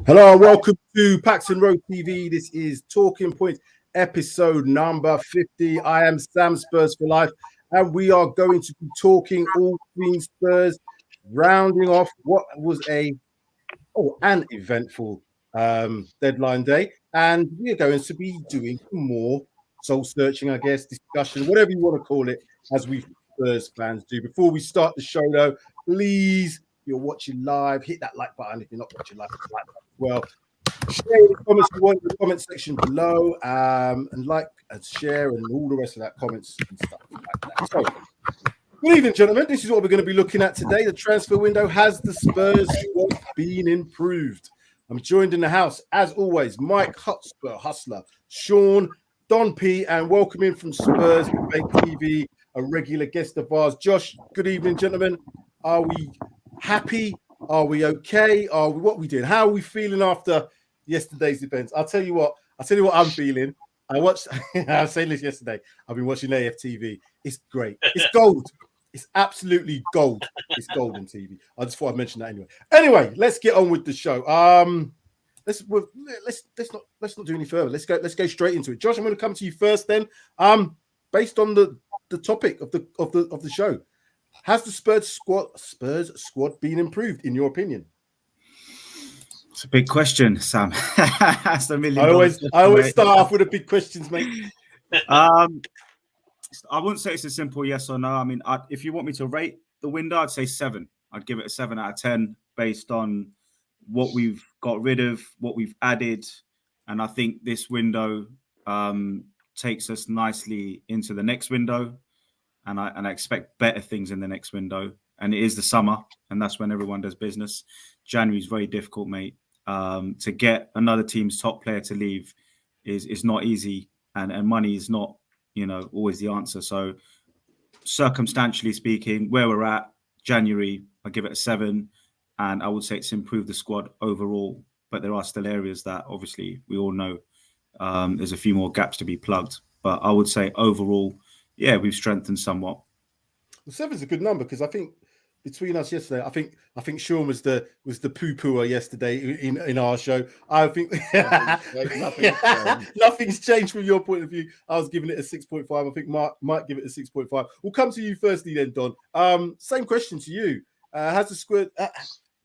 Hello and welcome to Paxton Road TV. This is Talking Points, episode number 50. I am Sam Spurs for Life, and we are going to be talking all things Spurs, rounding off what was an eventful deadline day. And we are going to be doing more soul searching, I guess, discussion, whatever you want to call it, as we Spurs fans do. Before we start the show, though, please, if you're watching live, hit that like button. If you're not watching live, hit the like button as well. Share the comments you want in the comment section below, and like and share and all the rest of that comments and stuff like that. So, good evening, gentlemen. This is what we're going to be looking at today. The transfer window. Has the Spurs squad been improved? I'm joined in the house, as always, Mike-Hotspur Hustler, Sean, Don P, and welcome in from Spurs Debate TV, a regular guest of ours, Josh. Good evening, gentlemen. Are we happy? Are we okay? Are we what we did? How are we feeling after yesterday's events? I'll tell you what I'm feeling. I watched. I was saying this yesterday. I've been watching AFTV. It's great. It's gold. It's absolutely gold. It's golden TV. I just thought I'd mention that anyway. Anyway, let's get on with the show. Let's not do any further. Let's go straight into it. Josh, I'm going to come to you first. Then, based on the topic of the show, has the Spurs squad been improved in your opinion? It's a big question, Sam. That's the million. I always start off with the big questions, mate. I wouldn't say it's a simple yes or no. I mean, if you want me to rate the window, I'd say 7. I'd give it a 7 out of 10 based on what we've got rid of, what we've added, and I think this window takes us nicely into the next window, and I expect better things in the next window. And it is the summer, and that's when everyone does business. January is very difficult, mate. To get another team's top player to leave is not easy, and money is not, always the answer. So circumstantially speaking, where we're at, January, I give it a 7, and I would say it's improved the squad overall. But there are still areas that obviously we all know there's a few more gaps to be plugged. But I would say overall, yeah, we've strengthened somewhat. Well, 7's a good number because I think between us yesterday, I think Sean was the poo-pooer yesterday in our show. I think nothing's changed from your point of view. I was giving it a 6.5. I think Mark might give it a 6.5. We'll come to you firstly then, Don. Same question to you. Has the squad,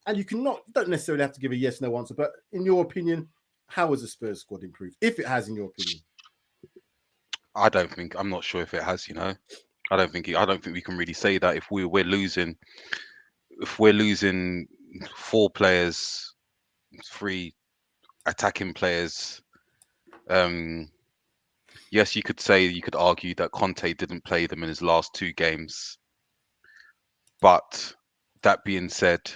and you don't necessarily have to give a yes/no answer, but in your opinion, how has the Spurs squad improved? If it has, in your opinion. I'm not sure if it has, I don't think we can really say that if we're losing 4 players, 3 attacking players. Yes, you could argue that Conte didn't play them in his last 2 games. But that being said,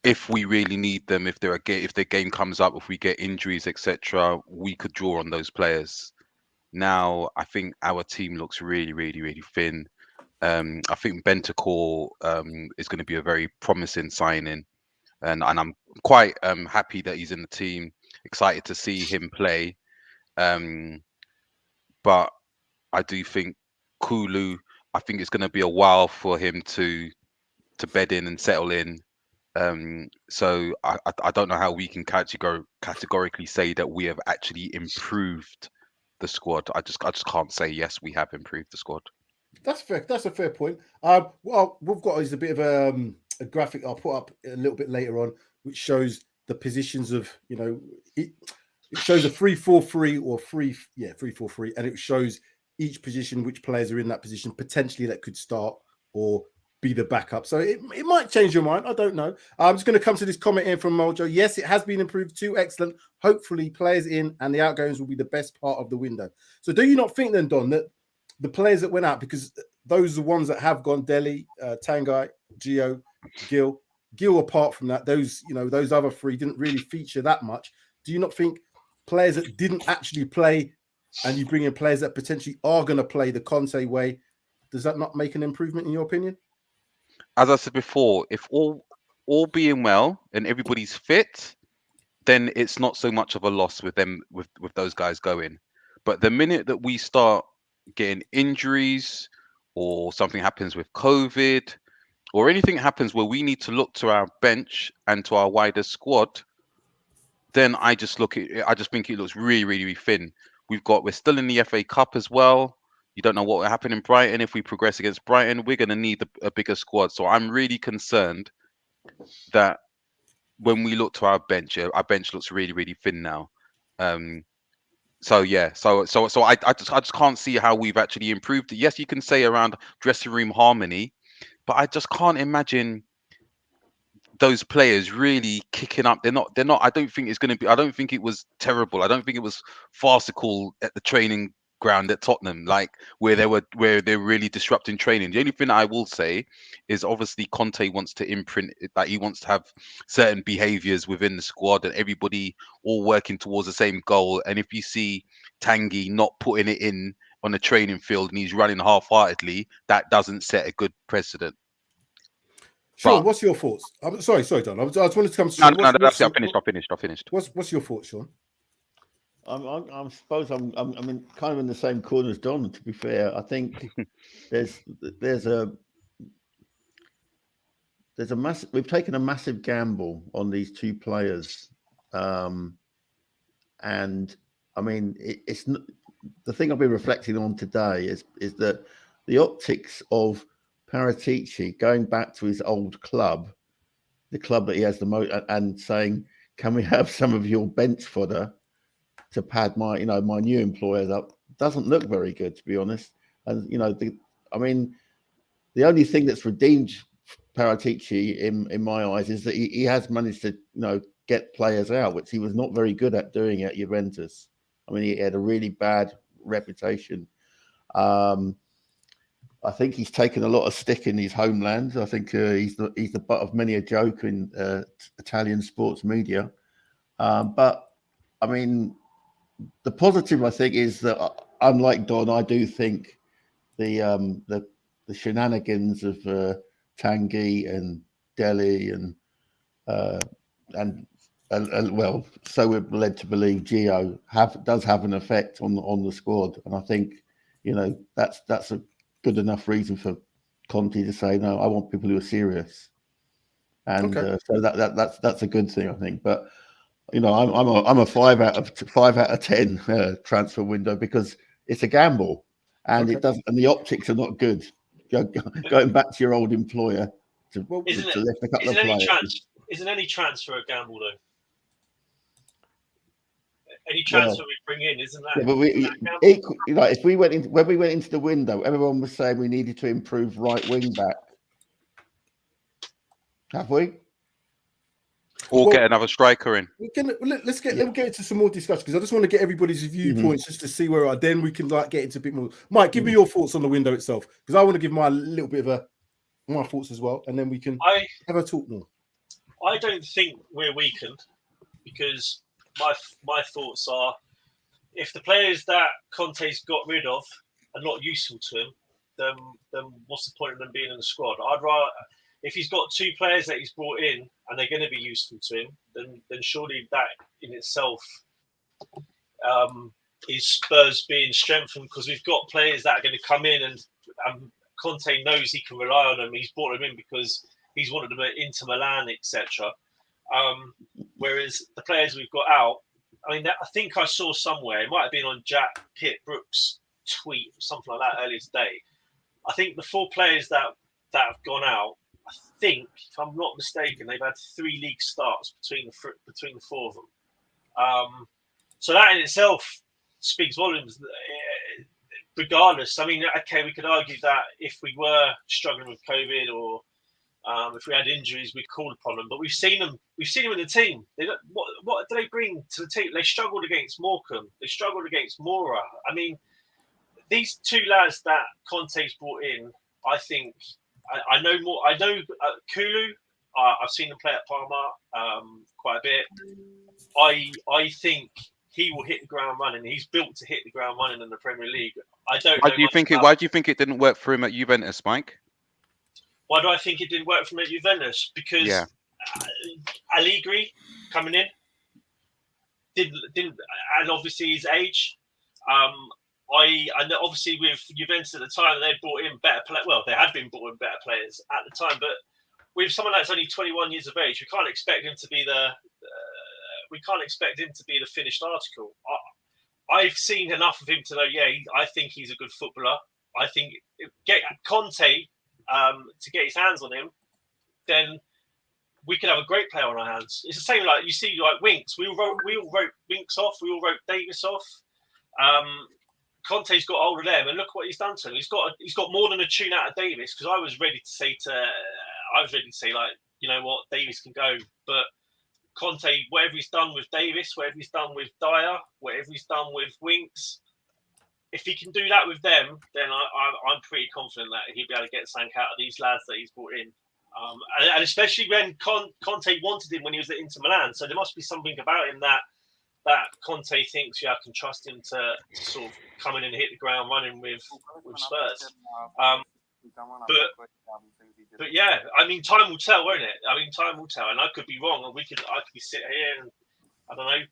if we really need them, if their game comes up, if we get injuries, etc., we could draw on those players. Now, I think our team looks really, really, really thin. I think Bentancur is going to be a very promising signing, and I'm quite happy that he's in the team. Excited to see him play, but I do think Kulu. I think it's going to be a while for him to bed in and settle in. So I don't know how we can categorically say that we have actually improved the squad. I just can't say yes, we have improved the squad. That's fair. That's a fair point. Well, we've got is a bit of a graphic I'll put up a little bit later on, which shows the positions of it shows a 3-4-3 or 3-4-3, and it shows each position which players are in that position potentially that could start or be the backup. So it might change your mind. I don't know. I'm just going to come to this comment in from Mojo. Yes, it has been improved too. Excellent. Hopefully players in and the outgoings will be the best part of the window. So do you not think then, Don, that the players that went out, because those are the ones that have gone, Dele, Tanguy, Gio, Gil apart from that, those other 3 didn't really feature that much. Do you not think players that didn't actually play and you bring in players that potentially are going to play the Conte way, does that not make an improvement in your opinion? As I said before, if all being well and everybody's fit, then it's not so much of a loss with them with those guys going. But the minute that we start getting injuries or something happens with COVID, or anything happens where we need to look to our bench and to our wider squad, then I just think it looks really, really, really thin. We're still in the FA Cup as well. You don't know what will happen in Brighton. If we progress against Brighton, we're going to need a bigger squad. So I'm really concerned that when we look to our bench looks really, really thin now. So yeah, so I just can't see how we've actually improved. Yes, you can say around dressing room harmony, but I just can't imagine those players really kicking up. They're not. I don't think it's going to be. I don't think it was terrible. I don't think it was farcical at the training ground at Tottenham, like where they're really disrupting training. The only thing I will say is obviously Conte wants to imprint that he wants to have certain behaviors within the squad and everybody all working towards the same goal. And if you see Tanguy not putting it in on the training field and he's running half-heartedly, that doesn't set a good precedent. Sean, what's your thoughts? I'm sorry, Don. I just wanted to come No, straight. I finished. What's your thoughts, Sean? I suppose I'm kind of in the same corner as Don. To be fair, I think there's a massive. We've taken a massive gamble on these two players, and I mean it's the thing I've been reflecting on today is that the optics of PRTv going back to his old club, the club that he has the most, and saying, "Can we have some of your bench fodder to pad my new employers up?" Doesn't look very good, to be honest. And the only thing that's redeemed PRTv in my eyes is that he has managed to get players out, which he was not very good at doing at Juventus. I mean, he had a really bad reputation. I think he's taken a lot of stick in his homeland. I think he's the butt of many a joke in Italian sports media. But I mean, the positive I think is that, unlike Don, I do think the shenanigans of Tanguy and Dele and well, so we're led to believe Gio does have an effect on the squad, and I think that's a good enough reason for Conte to say, no, I want people who are serious, and so that's a good thing, I think. But I'm a 5 out of 10 transfer window because it's a gamble, and it doesn't, and the optics are not good. Going back to your old employer to lift a couple of players. Isn't any transfer a gamble though? Any transfer we bring in, isn't that? Yeah, but if we went into the window, everyone was saying we needed to improve right wing back. Have we? Or get another striker in. Let's get into some more discussion because I just want to get everybody's viewpoints just to see where we are. Then we can get into a bit more. Mike, give me your thoughts on the window itself because I want to give my little bit of my thoughts as well, and then we can have a talk more. I don't think we're weakened because my thoughts are, if the players that Conte's got rid of are not useful to him, then what's the point of them being in the squad? I'd rather, if he's got two players that he's brought in and they're going to be useful to him, then surely that in itself is Spurs being strengthened because we've got players that are going to come in and Conte knows he can rely on them. He's brought them in because he's wanted them at Inter Milan, etc. Whereas the players we've got out, I mean, I think I saw somewhere, it might have been on Jack Pitt Brooks' tweet or something like that earlier today. I think the 4 players that have gone out, I think, if I'm not mistaken, they've had 3 league starts between the 4 of them. So that in itself speaks volumes. Regardless, I mean, okay, we could argue that if we were struggling with COVID or if we had injuries, we called upon them. But we've seen them in the team. What do they bring to the team? They struggled against Morecambe. They struggled against Mora. I mean, these 2 lads that Conte's brought in, I think I know more. I know Kulu. I've seen him play at Parma quite a bit. I think he will hit the ground running. He's built to hit the ground running in the Premier League. Why do you think it didn't work for him at Juventus, Mike? Why do I think it didn't work for him at Juventus? Because Allegri coming in didn't, and obviously his age. I know obviously with Juventus at the time, they brought in better players. Well, they had been brought in better players at the time, but with someone that's only 21 years of age, we can't expect him to be the finished article. I've seen enough of him to know. Yeah, I think he's a good footballer. I think get Conte to get his hands on him, then we could have a great player on our hands. It's the same like you see like Winks. We all wrote Winks off. We all wrote Davis off. Conte's got hold of them, and look what he's done to him. He's got more than a tune out of Davis, because I was ready to say like, you know what, Davis can go, but Conte, whatever he's done with Davis, whatever he's done with Dyer, whatever he's done with Winks, if he can do that with them, then I'm pretty confident that he'll be able to get something out of these lads that he's brought in. And especially when Conte wanted him when he was at Inter Milan, so there must be something about him that Conte thinks, yeah, I can trust him to sort of come in and hit the ground running with Spurs. But yeah, I mean, time will tell, won't it? I mean, time will tell, and I could be wrong, and I could be sitting here, and I don't know,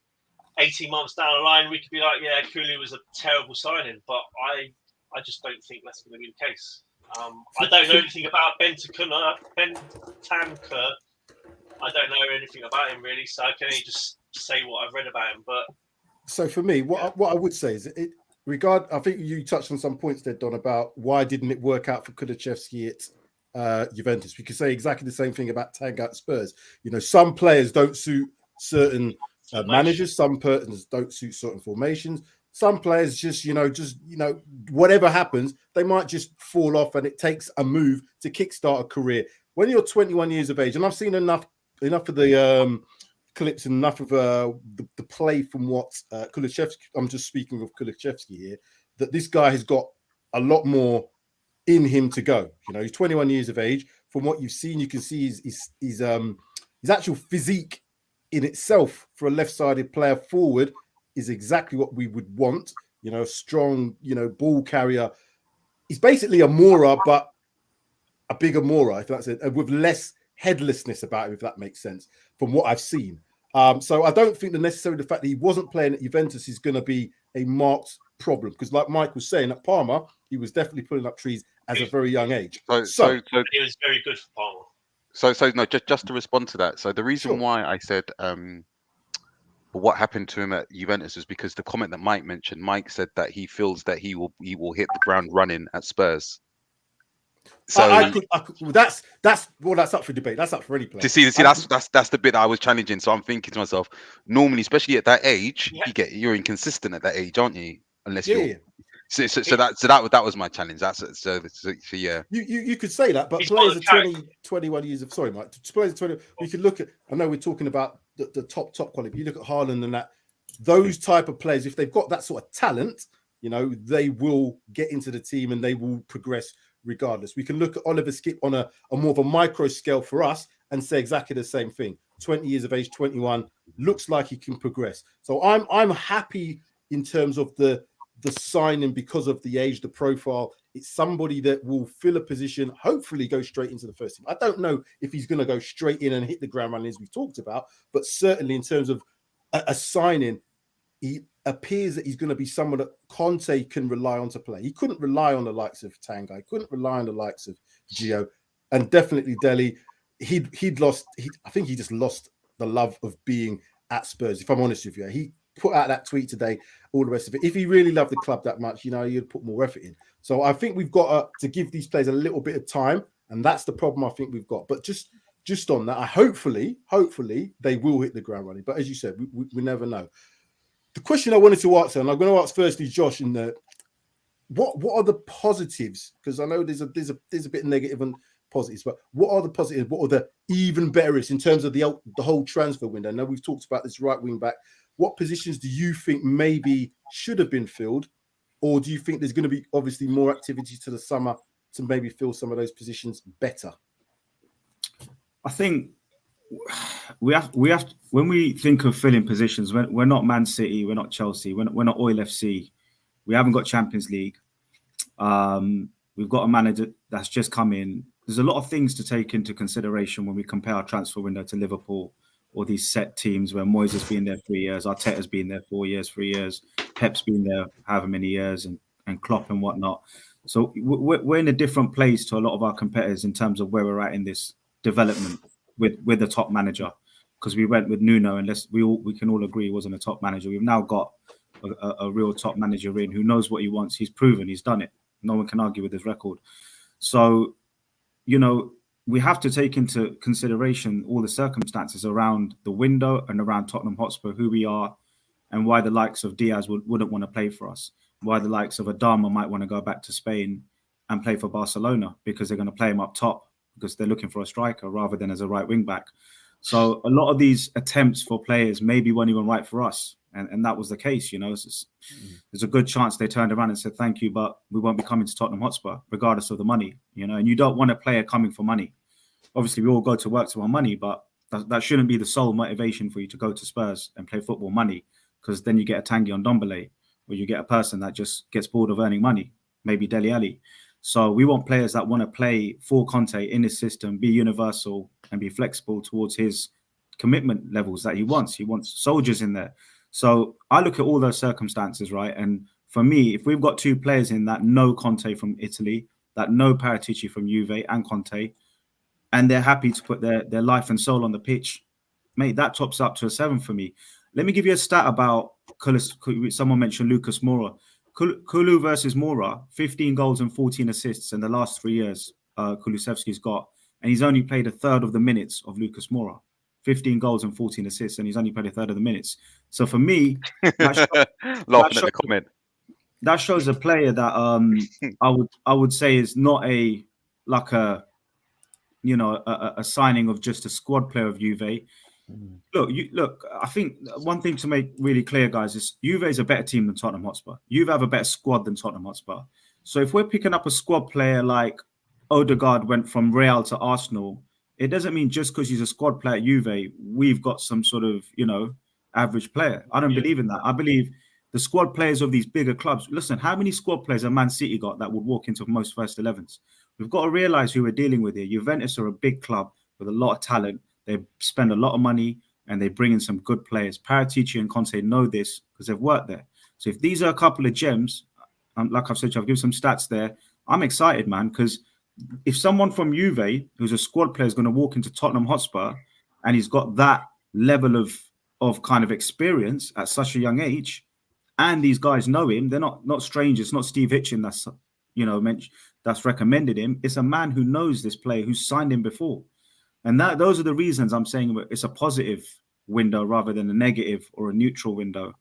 18 months down the line, we could be like, yeah, Cooley was a terrible signing, but I just don't think that's going to be the case. I don't know anything about Bentancur. I don't know anything about him really, so I can only just say what I've read about him. But so for me, what I would say is I think you touched on some points there, Don, about why didn't it work out for Kulusevski at Juventus. We could say exactly the same thing about Tanga at Spurs. You know, some players don't suit certain managers, some persons don't suit certain formations. Some players just whatever happens, they might just fall off, and it takes a move to kickstart a career. When you're 21 years of age, and I've seen enough of the clips and enough of the play from what Kulusevski, I'm just speaking of Kulusevski here, that this guy has got a lot more in him to go. You know, he's 21 years of age. From what you've seen, you can see his actual physique in itself for a left-sided player forward is exactly what we would want. You know, strong, ball carrier. He's basically a Mora, but a bigger Mora, if that's it, with less headlessness about him, if that makes sense, from what I've seen. So I don't think necessarily the fact that he wasn't playing at Juventus is going to be a marked problem, because like Mike was saying, at Parma, he was definitely pulling up trees at a very young age. So he was very good for Parma. So no, just to respond to that. So the reason why I said what happened to him at Juventus is because the comment that Mike mentioned. Mike said that he feels that he will hit the ground running at Spurs. So that's up for debate. That's up for any player. To see that's the bit that I was challenging. So I'm thinking to myself, normally, especially at that age, you're inconsistent at that age, aren't you? Unless you're. So that was my challenge. So yeah. You could say that, but players are 21 years of Mike. Players are 20. We could look at. I know we're talking about the top quality. You look at Marlon and that. Those type of players, if they've got that sort of talent, they will get into the team and they will progress regardless. We can look at Oliver Skip on a more of a micro scale for us and say exactly the same thing. 20 years of age, 21, looks like he can progress. So I'm happy in terms of the signing because of the age, the profile. It's somebody that will fill a position, hopefully go straight into the first team. I don't know if he's going to go straight in and hit the ground running as we've talked about, but certainly in terms of a signing, he appears that he's going to be someone that Conte can rely on to play. He couldn't rely on the likes of Tanga. He couldn't rely on the likes of Gio, and definitely Dele. I think he just lost the love of being at Spurs. If I'm honest with you, he put out that tweet today, all the rest of it. If he really loved the club that much, he'd put more effort in. So I think we've got to give these players a little bit of time, and that's the problem I think we've got. But just on that, hopefully they will hit the ground running. But as you said, we never know. The question I wanted to answer, and I'm going to ask firstly, Josh, what are the positives? Because I know there's a bit negative and positives, but what are the positives? What are the even betterest in terms of the whole transfer window? I know we've talked about this right wing back. What positions do you think maybe should have been filled, or do you think there's going to be obviously more activity to the summer to maybe fill some of those positions better? I think we have when we think of filling positions, we're not Man City, we're not Chelsea, we're not Oil FC. We haven't got Champions League. We've got a manager that's just come in. There's a lot of things to take into consideration when we compare our transfer window to Liverpool or these set teams where Moyes has been there 3 years, Arteta's been there 4 years, 3 years, Pep's been there however many years, and and Klopp and whatnot. So we're in a different place to a lot of our competitors in terms of where we're at in this development with the top manager, because we went with Nuno, unless we can all agree he wasn't a top manager. We've now got a real top manager in who knows what he wants. He's proven, he's done it. No one can argue with his record. So, you know, we have to take into consideration all the circumstances around the window and around Tottenham Hotspur, who we are, and why the likes of Diaz wouldn't want to play for us, why the likes of Adama might want to go back to Spain and play for Barcelona, because they're going to play him up top because they're looking for a striker rather than as a right wing back. So a lot of these attempts for players maybe weren't even right for us. And that was the case, you know. There's a good chance they turned around and said, thank you, but we won't be coming to Tottenham Hotspur, regardless of the money, you know. And you don't want a player coming for money. Obviously, we all go to work to earn money, but that shouldn't be the sole motivation for you to go to Spurs and play football money, because then you get a Tanguy on Ndombele, or you get a person that just gets bored of earning money, maybe Dele Alli. So we want players that want to play for Conte in his system, be universal and be flexible towards his commitment levels that he wants. He wants soldiers in there. So I look at all those circumstances, right? And for me, if we've got two players in that know Conte from Italy, that know PRTv from Juve and Conte, and they're happy to put their life and soul on the pitch, mate, that tops up to a 7 for me. Let me give you a stat about someone mentioned Lucas Moura. Kulu versus Moura, 15 goals and 14 assists in the last 3 years Kulusevski's got, and he's only played a third of the minutes of Lucas Moura. 15 goals and 14 assists, and he's only played a third of the minutes. So for me, laughing at the comment. That shows a player that I would say is not a signing of just a squad player of Juve. Look, I think one thing to make really clear, guys, is Juve is a better team than Tottenham Hotspur. Juve have a better squad than Tottenham Hotspur. So if we're picking up a squad player like Odegaard went from Real to Arsenal, it doesn't mean just because he's a squad player at Juve, we've got some sort of, average player. I don't believe in that. I believe the squad players of these bigger clubs. Listen, how many squad players have Man City got that would walk into most first 11s? We've got to realize who we're dealing with here. Juventus are a big club with a lot of talent. They spend a lot of money and they bring in some good players. PRTv and Conte know this because they've worked there. So if these are a couple of gems, like I've said, I've given some stats there. I'm excited, man, because if someone from Juve, who's a squad player, is going to walk into Tottenham Hotspur and he's got that level of kind of experience at such a young age, and these guys know him, they're not strangers. It's not Steve Hitchen that's recommended him. It's a man who knows this player, who's signed him before. And those are the reasons I'm saying it's a positive window rather than a negative or a neutral window.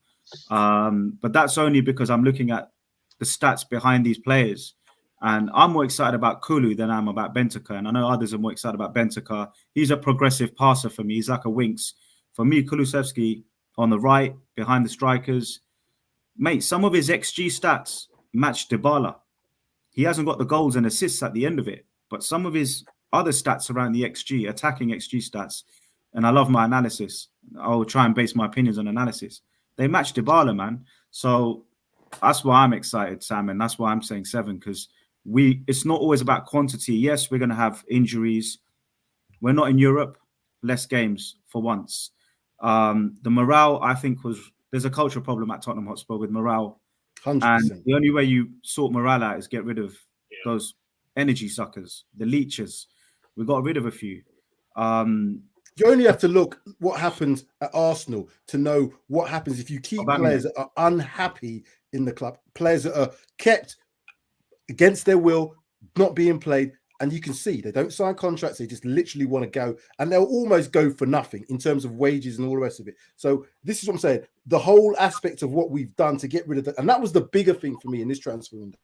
But that's only because I'm looking at the stats behind these players. And I'm more excited about Kulu than I'm about Benteke. And I know others are more excited about Benteke. He's a progressive passer for me. He's like a Winks. For me, Kulusevski on the right, behind the strikers. Mate, some of his XG stats match Dybala. He hasn't got the goals and assists at the end of it. But some of his other stats around the XG, attacking XG stats, and I love my analysis. I will try and base my opinions on analysis. They match Dybala, man. So that's why I'm excited, Sam, and that's why I'm saying 7, because it's not always about quantity. Yes, we're going to have injuries. We're not in Europe. Less games for once. The morale, I think, there's a cultural problem at Tottenham Hotspur with morale. 100%. And the only way you sort morale out is get rid of those energy suckers, the leeches. We got rid of a few. You only have to look what happens at Arsenal to know what happens if you keep players that are unhappy in the club, players that are kept against their will, not being played. And you can see they don't sign contracts. They just literally want to go, and they'll almost go for nothing in terms of wages and all the rest of it. So this is what I'm saying. The whole aspect of what we've done to get rid of that. And that was the bigger thing for me in this transfer window.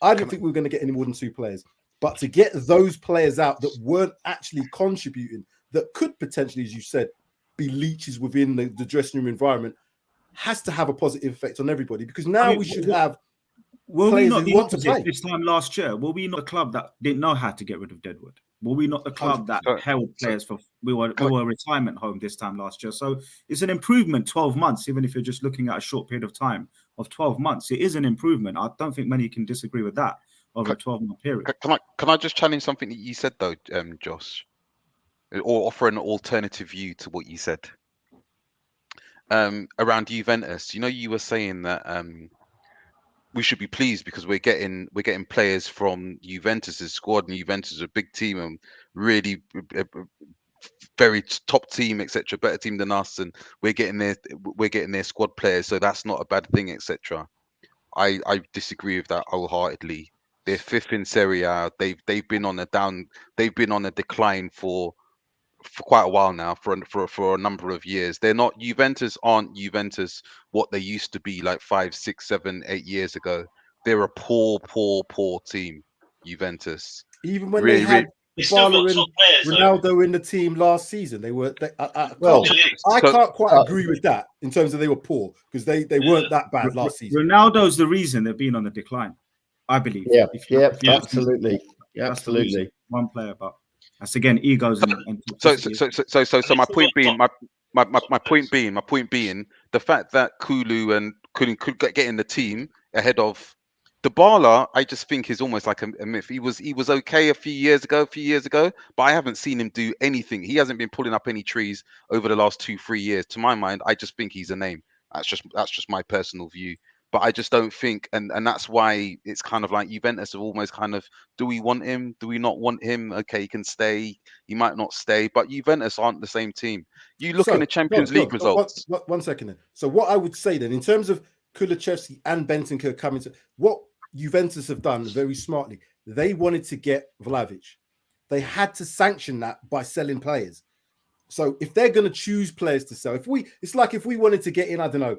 I didn't think we were going to get any more than 2 players, but to get those players out that weren't actually contributing, that could potentially, as you said, be leeches within the dressing room environment, has to have a positive effect on everybody, because now we should have players who want to play. This time last year, were we not a club that didn't know how to get rid of Deadwood? Were we not the club that held players for? We were a retirement home this time last year. So it's an improvement. 12 months, even if you're just looking at a short period of time of 12 months, it is an improvement. I don't think many can disagree with that over a 12-month period. Can I just challenge something that you said though, Josh, or offer an alternative view to what you said around Juventus? You know, you were saying that we should be pleased because we're getting players from Juventus's squad, and Juventus is a big team and really very top team, etc. Better team than us, and we're getting their squad players, so that's not a bad thing, etc. I disagree with that wholeheartedly. They're fifth in Serie A. They've been on a decline for quite a while now, for a number of years. They're not Juventus, aren't Juventus what they used to be like 5, 6, 7, 8 years ago. They're a poor team, Juventus. Even when Really, they had They still got Dybala top and players, though. Ronaldo in the team last season, they were. I Well, can't quite agree with that in terms of they were poor, because they weren't that bad last season. Ronaldo's the reason they've been on the decline, I believe. Yeah, If you absolutely, that's the reason. One player, but that's again egos and so toxicity. my point being, my point being the fact that Kulu and could get in the team ahead of Dybala, I just think is almost like a myth. He was okay a few years ago, but I haven't seen him do anything. He hasn't been pulling up any trees over the last 2-3 years. To my mind, I just think he's a name. That's just my personal view. But I just don't think, and that's why it's kind of like Juventus are almost kind of, do we want him? Do we not want him? Okay, he can stay. He might not stay. But Juventus aren't the same team. You look in the Champions League results. One second then. So what I would say then, in terms of Kulusevski and Bentancur coming to, what Juventus have done very smartly, they wanted to get Vlahovic. They had to sanction that by selling players. So if they're going to choose players to sell, it's like if we wanted to get in, I don't know,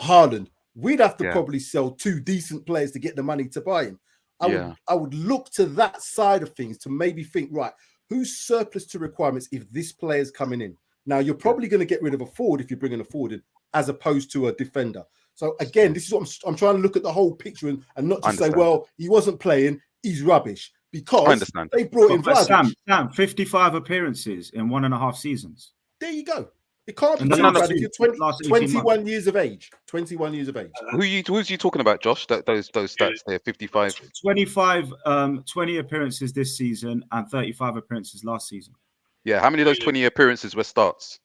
Haaland, we'd have to probably sell 2 decent players to get the money to buy him. I would look to that side of things to maybe think, right, who's surplus to requirements if this player's coming in? Now, you're probably going to get rid of a forward if you're bringing a forward in, as opposed to a defender. So again, this is what I'm trying to look at the whole picture and not just say, well, he wasn't playing, he's rubbish, because they brought in Vlahovic. Sam, 55 appearances in 1.5 seasons. There you go. It can't be No, bad if you're 21 years of age. 21 years of age. Who's you talking about, Josh? Those stats there, 55. 20 appearances this season and 35 appearances last season. Yeah, how many of those 20 appearances were starts?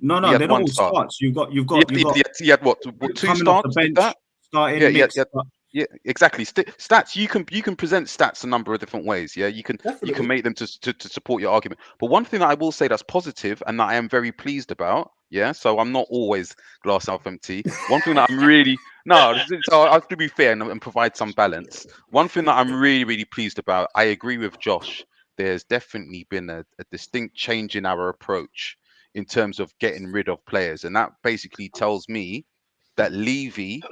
No, they're not all starts. You've got. He had what? 2 starts? Off the bench, starting. Yeah, exactly. Stats. You can present stats a number of different ways. Yeah, you can make them to support your argument. But one thing that I will say that's positive and that I am very pleased about. Yeah, so I'm not always glass half empty. One thing that I'm really so I have to be fair and provide some balance. One thing that I'm really pleased about. I agree with Josh. There's definitely been a distinct change in our approach in terms of getting rid of players, and that basically tells me that Levy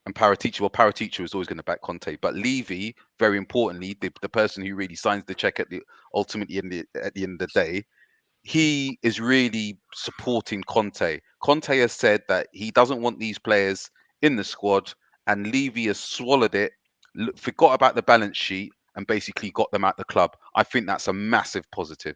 and Paratici is always going to back Conte, but Levy, very importantly, the person who really signs the check at the end of the day, he is really supporting Conte. Conte has said that he doesn't want these players in the squad, and Levy has swallowed it, forgot about the balance sheet, and basically got them at the club. I think that's a massive positive.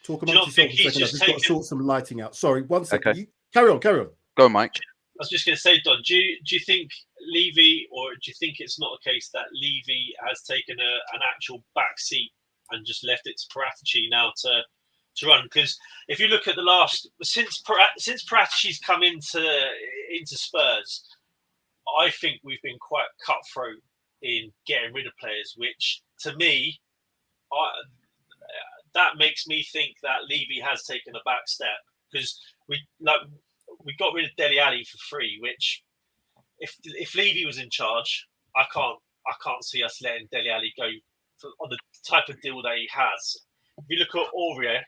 Talk about yourself a second. I've just got to sort some lighting out. Sorry, 1 second. Okay. Carry on. Go, Mike. I was just going to say, Don, do you think Levy, or do you think it's not a case that Levy has taken an actual back seat and just left it to Paratici now to run? Because if you look at since Paratici's come into Spurs, I think we've been quite cutthroat in getting rid of players, which to me, that makes me think that Levy has taken a back step, because we got rid of Dele Alli for free, which if Levy was in charge, I can't see us letting Dele Alli go on the type of deal that he has. If you look at Aurier,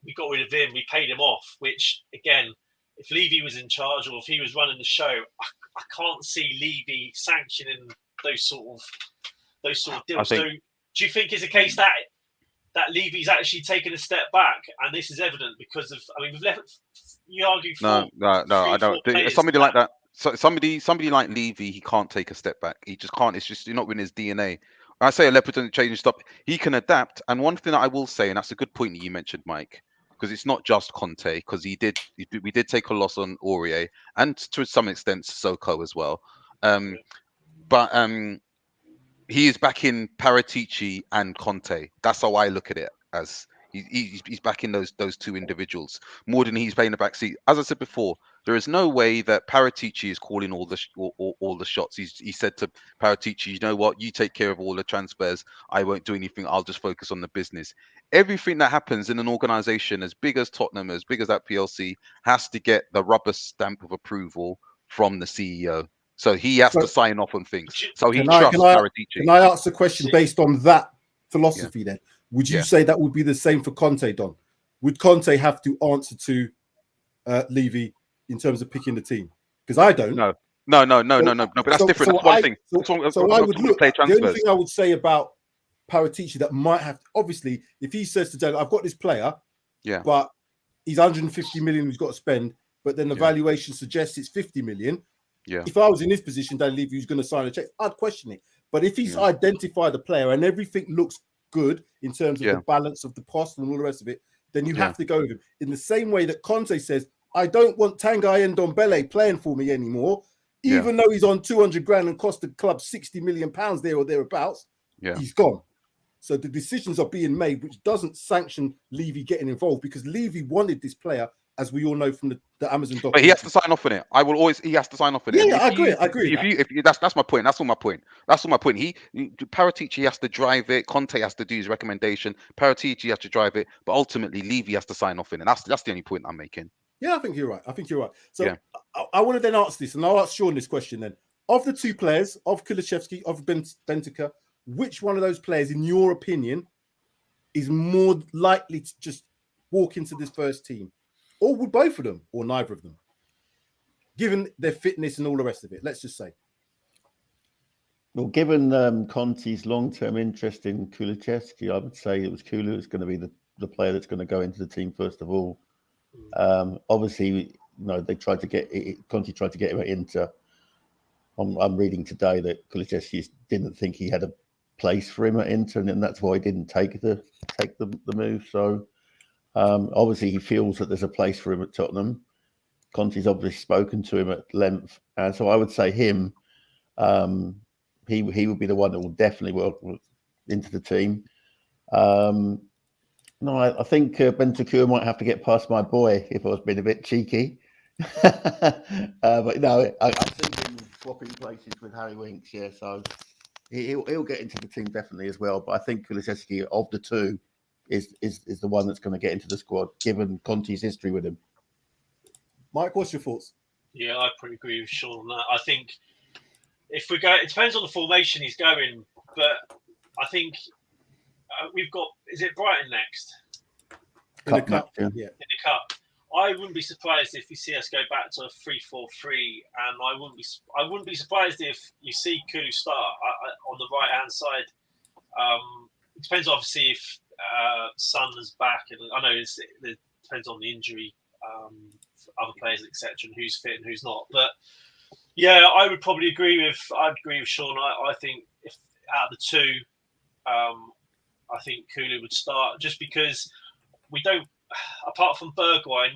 we got rid of him, we paid him off, which again, if Levy was in charge or if he was running the show, I can't see Levy sanctioning those sort of deals. So do you think it's a case that Levy's actually taken a step back, and this is evident because of? I mean, we've left. You argue. No, I don't. Somebody like that. So somebody like Levy, he can't take a step back. He just can't. It's just you're not in his DNA. When I say a leopard doesn't change and stop, he can adapt. And one thing that I will say, and that's a good point that you mentioned, Mike, because it's not just Conte, because we did take a loss on Aurier and to some extent Sissoko as well. But he is back in Paratici and Conte. That's how I look at it. As He's backing those two individuals more than he's playing the back seat. As I said before, there is no way that Paratici is calling all the shots. He said to Paratici, you know what, you take care of all the transfers. I won't do anything. I'll just focus on the business. Everything that happens in an organization as big as Tottenham, as big as that PLC, has to get the rubber stamp of approval from the CEO. So he has to sign off on things. So he trusts Paratici. Can I ask the question based on that philosophy then? Would you say that would be the same for Conte, Don? Would Conte have to answer to Levy in terms of picking the team? Because I don't. No. But that's different. That's one thing. So I would look. The only thing I would say about Paratici that might have, obviously, if he says to Dale, I've got this player, but he's 150 million he's got to spend, but then the valuation suggests it's 50 million. Yeah. If I was in this position, Dan Levy who's going to sign a check, I'd question it. But if he's identified the player and everything looks good in terms of the balance of the cost and all the rest of it, then you have to go with him. In the same way that Conte says, I don't want Tanguy Ndombele playing for me anymore, even though he's on 200 grand and cost the club 60 million pounds there or thereabouts, he's gone. So the decisions are being made, which doesn't sanction Levy getting involved, because Levy wanted this player, as we all know from the Amazon document. But he has to sign off on it. He has to sign off on it. Yeah, I agree. That's my point. That's all my point. Paratici has to drive it. Conte has to do his recommendation. Paratici has to drive it. But ultimately, Levy has to sign off on it. That's the only point I'm making. Yeah, I think you're right. So I want to then ask this, and I'll ask Sean this question then. Of the two players, of Kulusevski, of Benteke, which one of those players, in your opinion, is more likely to just walk into this first team? Or would both of them, or neither of them, given their fitness and all the rest of it? Let's just say. Well, given Conte's long-term interest in Kulusevski, I would say it was Kulu who's going to be the player that's going to go into the team first of all. Obviously, they tried to get Conte tried to get him at Inter. I'm reading today that Kulusevski didn't think he had a place for him at Inter, and that's why he didn't take the move. So. Obviously, he feels that there's a place for him at Tottenham. Conte's obviously spoken to him at length, and so I would say him. He would be the one that will definitely work into the team. I think Benteke might have to get past my boy if I was being a bit cheeky. But no, I think him swapping places with Harry Winks. Yeah, so he'll get into the team definitely as well. But I think Kulusevski of the two is the one that's going to get into the squad, given Conte's history with him. Mike, what's your thoughts? Yeah, I pretty agree with Sean on that. I think if we go, it depends on the formation he's going, but I think we've got, is it Brighton next? In the cup, yeah. In the cup. I wouldn't be surprised if we see us go back to a 3-4-3, and I wouldn't be surprised if you see Kulu start on the right hand side. It depends obviously if Son is back, and I know it depends on the injury, other players, etc., and who's fit and who's not. But yeah, I would probably agree with Sean. I think if out of the two, I think Kulu would start, just because we don't. Apart from Bergwijn,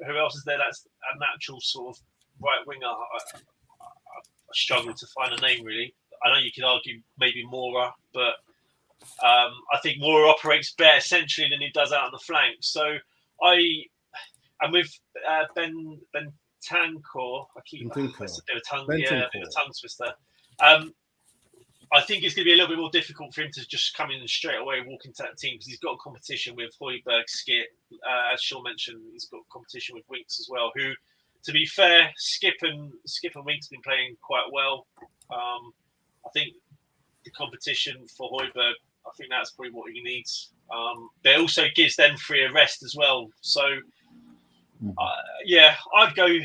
who else is there that's a natural sort of right winger? I struggle to find a name really. I know you could argue maybe Moura, but I think Moura operates better centrally than he does out on the flank. So and with Ben Tancor, it's a bit of a tongue twister. I think it's going to be a little bit more difficult for him to just come in and straight away walk into that team, because he's got competition with Højbjerg, Skip. As Sean mentioned, he's got competition with Winks as well, who, to be fair, Skip and Winks have been playing quite well. I think the competition for Højbjerg, I think that's probably what he needs. But it also gives them free rest as well. So, I'd go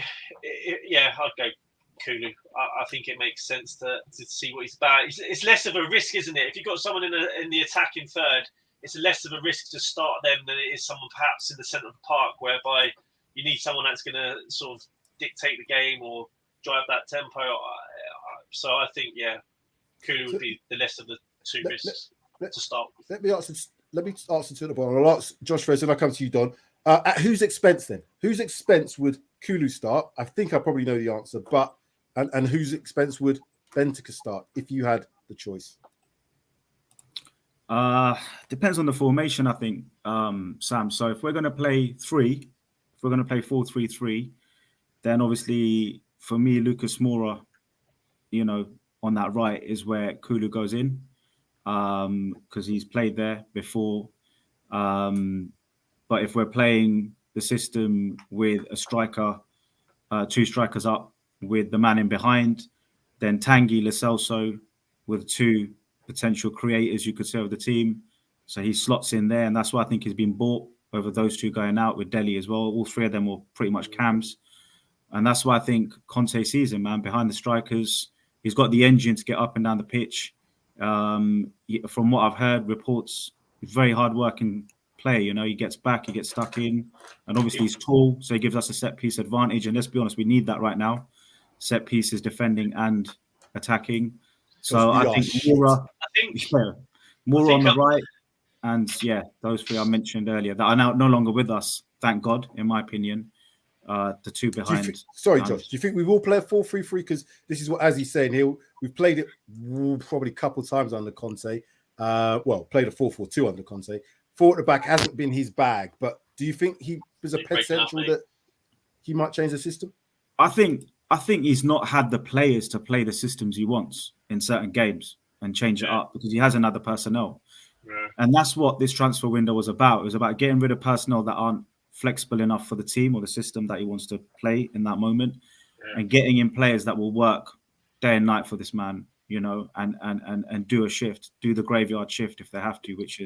Kulu. I think it makes sense to see what he's about. It's less of a risk, isn't it? If you've got someone in the attacking third, it's less of a risk to start them than it is someone perhaps in the centre of the park, whereby you need someone that's going to sort of dictate the game or drive that tempo. So I think, Kulu would be the less of the two risks to start with. Let me answer to the ball. I'll ask Josh first, and I'll come to you, Don. At whose expense then? Whose expense would Kulu start? I think I probably know the answer, but and whose expense would Benteke start if you had the choice? Depends on the formation, I think, Sam. So if we're going to play 4-3-3, then obviously for me, Lucas Moura, on that right is where Kulu goes in, because he's played there before. But if we're playing the system with a striker, 2 strikers up with the man in behind, then Tanguy, Lo Celso with 2 potential creators, you could say, of the team. So he slots in there, and that's why I think he's been bought over those 2 going out with Delhi as well. All 3 of them were pretty much cams. And that's why I think Conte sees him, man, behind the strikers. He's got the engine to get up and down the pitch. From what I've heard, reports, very hard-working player. He gets back, he gets stuck in. And obviously he's tall, so he gives us a set-piece advantage. And let's be honest, we need that right now. Set pieces, defending and attacking. So I think Moura on the right. And yeah, those 3 I mentioned earlier that are now no longer with us, thank God, in my opinion. The 2 behind. Sorry, Josh. Do you think we will play a 4-3-3? Because this is what, as he's saying here, we've played it probably a couple of times under Conte. Played a 4-4-2 under Conte. 4 at the back hasn't been his bag, but do you think there's a potential that he might change the system? I think he's not had the players to play the systems he wants in certain games and change it up because he hasn't had the personnel. Yeah. And that's what this transfer window was about. It was about getting rid of personnel that aren't flexible enough for the team or the system that he wants to play in that moment, and getting in players that will work day and night for this man, and do a shift, do the graveyard shift if they have to, which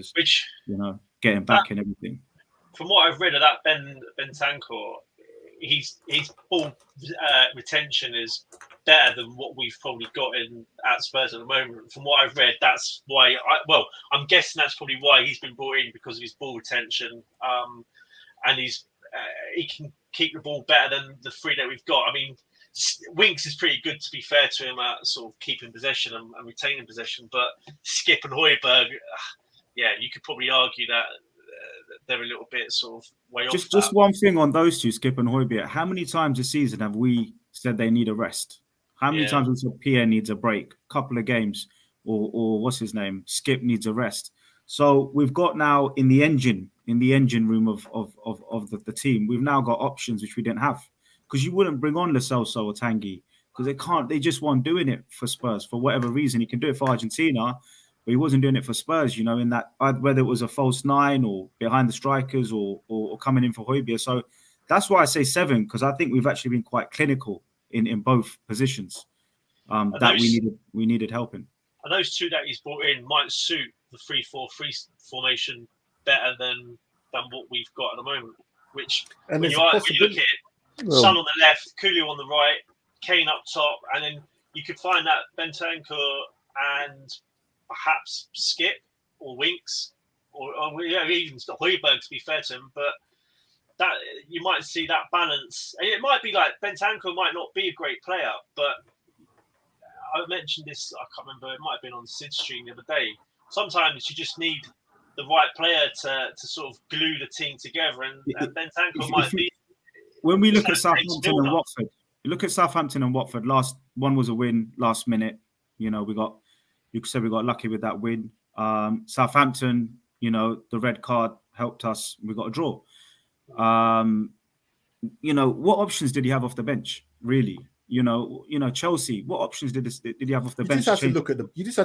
getting back and everything. From what I've read of that Bentancur, his ball retention is better than what we've probably got at Spurs at the moment. From what I've read, that's why. I'm guessing that's probably why he's been brought in, because of his ball retention. And he can keep the ball better than the 3 that we've got. I mean, Winks is pretty good, to be fair to him, at sort of keeping possession and retaining possession. But Skip and Højbjerg, you could probably argue that they're a little bit sort of way off. Just one thing on those 2, Skip and Højbjerg. How many times this season have we said they need a rest? How many times have we said Pierre needs a break? A couple of games, or what's his name? Skip needs a rest. So we've got now in the engine room of the team, we've now got options which we didn't have, because you wouldn't bring on Lo Celso or Tanguy because they just weren't doing it for Spurs for whatever reason. He can do it for Argentina, but he wasn't doing it for Spurs, in that, whether it was a false 9 or behind the strikers or coming in for Højbjerg. So that's why I say 7, because I think we've actually been quite clinical in both positions that we needed help in. And those 2 that he's brought in might suit the 3-4-3 formation better than what we've got at the moment. Which, when you look at it, Son on the left, Kulu on the right, Kane up top, and then you could find that Bentancur and perhaps Skip or Winks or even Højbjerg, to be fair to him. But that you might see that balance. And it might be like Bentancur might not be a great player, but I mentioned this, I can't remember, it might have been on Sid's stream the other day. Sometimes you just need the right player to sort of glue the team together, and Bentancur might be. When we look at Southampton and Watford, last one was a win last minute. You could say we got lucky with that win. Southampton, the red card helped us. We got a draw. What options did he have off the bench, really? Chelsea, what options did he have off the bench? You just had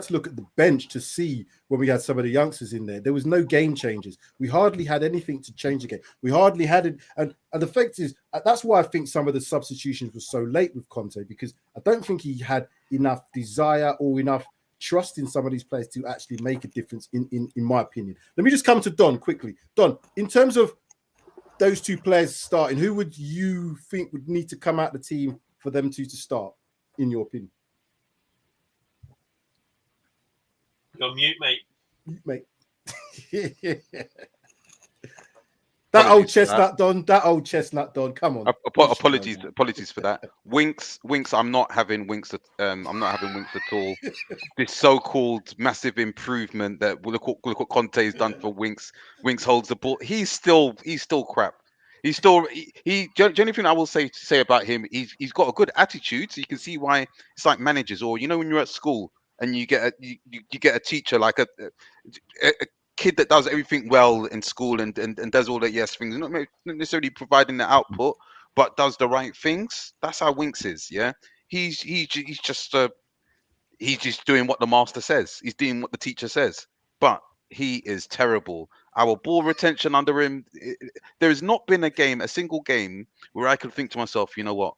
to look at the bench to see when we had some of the youngsters in there. There was no game changes. We hardly had anything to change the game. We hardly had it. And the fact is, that's why I think some of the substitutions were so late with Conte, because I don't think he had enough desire or enough trust in some of these players to actually make a difference, in my opinion. Let me just come to Don quickly. Don, in terms of those 2 players starting, who would you think would need to come out the team for them to start, in your opinion? You're on mute, mate. Mute, mate. That old chestnut Don. Come on. Apologies for that. Winks. I'm not having Winks at all. This so-called massive improvement that look what Conte's done for Winks. Winks holds the ball. He's still crap. The only thing I will say about him, he's got a good attitude, so you can see why it's like managers, or when you're at school and you get a teacher like a kid that does everything well in school and does all the yes things, not necessarily providing the output, but does the right things. That's how Winks is. Yeah, he's just doing what the master says. He's doing what the teacher says. But he is terrible. Our ball retention under him. There has not been a single game where I could think to myself, you know what,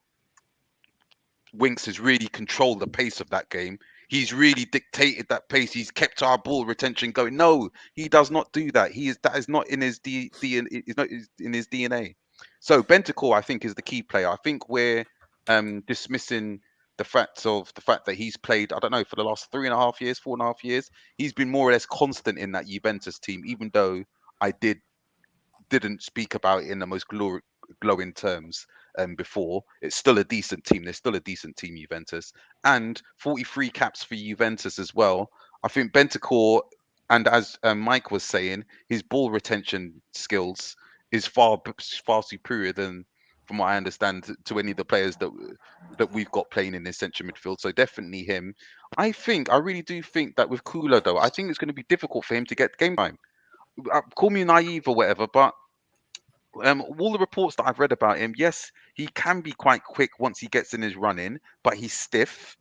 Winks has really controlled the pace of that game. He's really dictated that pace. He's kept our ball retention going. No, he does not do that. That is not in his DNA. So Bentancur, I think, is the key player. I think we're dismissing the fact that he's played, I don't know, for the last 4.5 years, he's been more or less constant in that Juventus team, even though I didn't speak about it in the most glowing terms before. It's still a decent team. There's still a decent team, Juventus, and 43 caps for Juventus as well. I think Bentancur, and as Mike was saying, his ball retention skills is far superior than, from what I understand, to any of the players that we've got playing in this central midfield. So definitely him. I really do think that with Kula, though, I think it's going to be difficult for him to get game time. Call me naive or whatever, but all the reports that I've read about him, yes, he can be quite quick once he gets in his running, but he's stiff.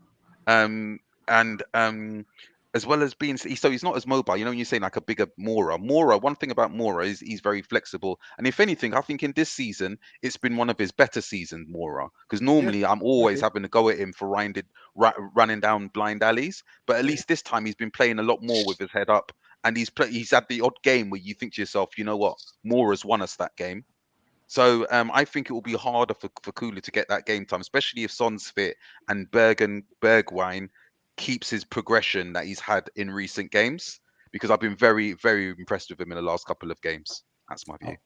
As well as being, so he's not as mobile. You know, when you're saying like a bigger Mora, one thing about Mora is he's very flexible. And if anything, I think in this season, it's been one of his better seasons, Mora. Because normally I'm always having to go at him for running down blind alleys. But at least this time he's been playing a lot more with his head up. And he's had the odd game where you think to yourself, you know what, Mora's won us that game. So I think it will be harder for Kula to get that game time, especially if Son's fit and Bergwijn keeps his progression that he's had in recent games, because I've been very, very impressed with him in the last couple of games. That's my view.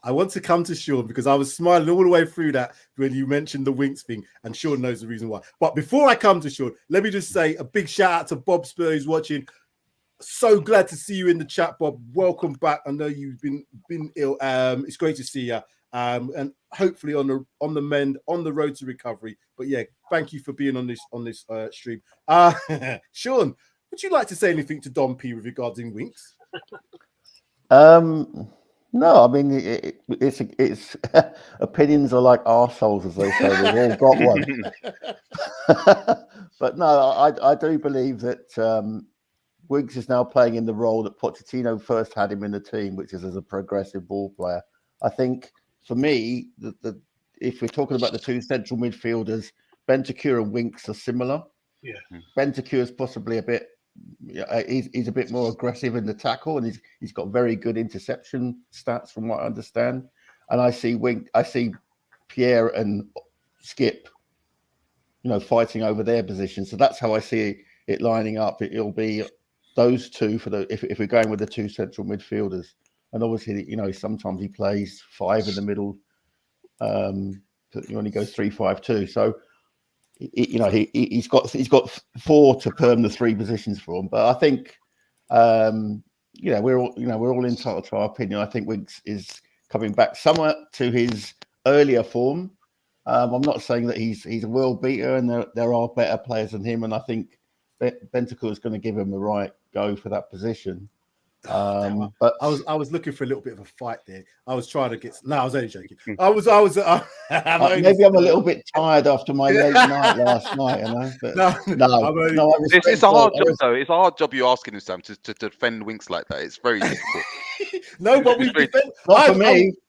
I want to come to Sean because I was smiling all the way through that when you mentioned the Winks thing, and Sean knows the reason why. But before I come to Sean, let me just say a big shout out to Bob Spur who's watching. So glad to see you in the chat, Bob. Welcome back. I know you've been ill. It's great to see you. And hopefully on the mend, on the road to recovery. But yeah, thank you for being on this stream. Sean, would you like to say anything to Don P regarding Winks? No, I mean it's opinions are like arseholes, as they say. We've all got one. But no, I do believe that Winks is now playing in the role that Pochettino first had him in the team, which is as a progressive ball player. I think, for me, if we're talking about the two central midfielders, Bentancur and Winks are similar. Yeah, Bentancur is possibly a bit. He's a bit more aggressive in the tackle, and he's got very good interception stats, from what I understand. And I see Pierre and Skip, fighting over their position. So that's how I see it lining up. It'll be those two if we're going with the two central midfielders. And obviously, sometimes he plays 5 in the middle. He only goes 3-5-2. So, he's got 4 to perm the 3 positions for him. But I think, we're all entitled to our opinion. I think Winks is coming back somewhat to his earlier form. I'm not saying that he's a world beater, and there are better players than him. And I think Bentancur is going to give him the right go for that position. But I was looking for a little bit of a fight there. I was trying to get. No, I was only joking. Maybe I'm a little bit tired after my late night last night. But it's a hard job, though. It's a hard job you're asking him, Sam, to defend Winks like that. It's very difficult. No, but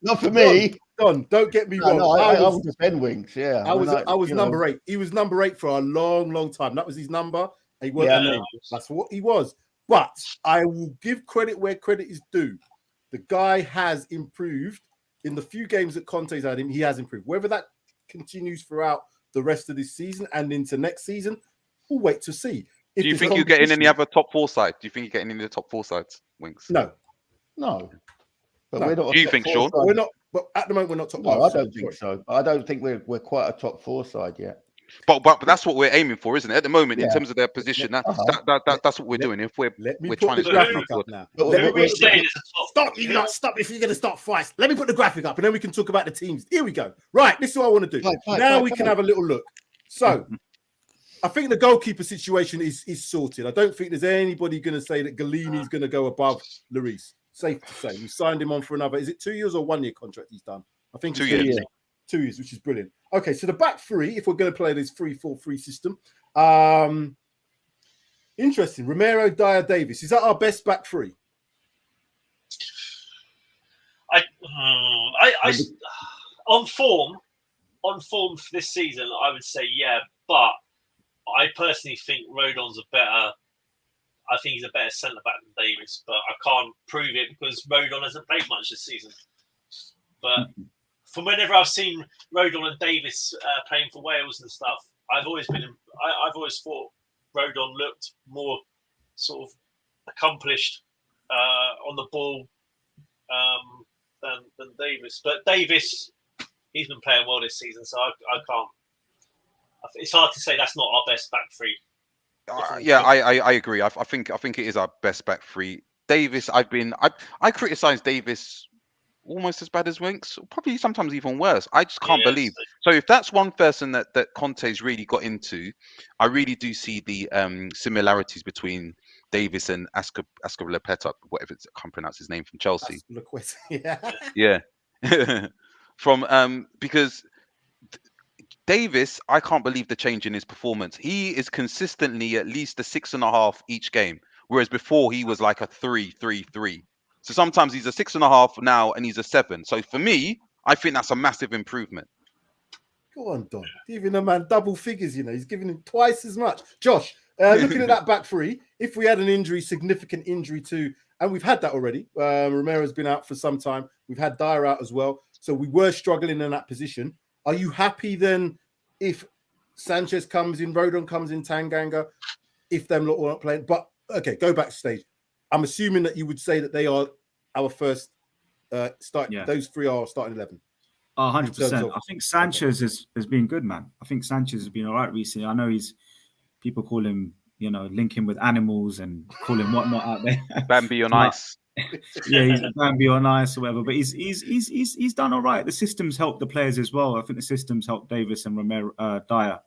not for me. Don, don't get me wrong. I will defend Winks. Yeah, I was number 8. He was number 8 for a long, long time. That was his number. He was. That's what he was. But I will give credit where credit is due. The guy has improved in the few games that Conte's had him. He has improved. Whether that continues throughout the rest of this season and into next season, we'll wait to see. Do you think you're getting any other top 4 sides? Do you think you're getting any of the top 4 sides, Winks? No. But we're not. Do you think, Sean? We're not. But at the moment, we're not top 4. No, I don't think so. I don't think we're quite a top 4 side yet. But that's what we're aiming for, isn't it? At the moment, in terms of their position, that's what we're doing. If we're trying to graphic up now. Stop! If you're going to start fights, let me put the graphic up, and then we can talk about the teams. Here we go. Right, this is what I want to do. Now we can have a little look. So, I think the goalkeeper situation is sorted. I don't think there's anybody going to say that Galini's going to go above Lloris. Safe to say. We signed him on for another, is it 2 years or 1 year contract he's done? I think 2 it's years. 2 years, which is brilliant. Okay, so the back three, if we're going to play this 3-4-3 system, interesting. Romero, Dyer, Davis. Is that our best back three? On form for this season, I would say yeah, but I personally think Rodon's I think he's a better centre back than Davis, but I can't prove it because Rodon hasn't played much this season. But from whenever I've seen Rodon and Davis playing for Wales and stuff, I've always thought Rodon looked more sort of accomplished on the ball than Davis. But Davis, he's been playing well this season, so I can't. It's hard to say that's not our best back three. I agree. I think it is our best back three. Davis, I criticised Davis almost as bad as Winks, probably sometimes even worse. I just can't believe. So if that's one person that Conte's really got into, I really do see the similarities between Davis and Azpilicueta, whatever I can't pronounce his name, from Chelsea. Yeah. Because Davis, I can't believe the change in his performance. He is consistently at least a 6.5 each game, whereas before he was like a 3-3-3. So sometimes he's a 6.5 now, and he's a 7. So for me, I think that's a massive improvement. Go on, Don. Giving a man double figures, he's giving him twice as much. Josh, looking at that back three, if we had an injury, significant injury too, and we've had that already. Romero's been out for some time. We've had Dyer out as well. So we were struggling in that position. Are you happy then if Sanchez comes in, Rodon comes in, Tanganga, if them lot aren't playing? But okay, go backstage. I'm assuming that you would say that they are our first start. Yeah. Those three are starting 11. 100%. I think Sanchez has been good, man. I think Sanchez has been all right recently. I know people call him, link him with animals and call him whatnot out there. Bambi on ice. Yeah, he's a Bambi on ice or whatever. But he's done all right. The system's helped the players as well. I think the system's helped Davis and Romero, Dyer.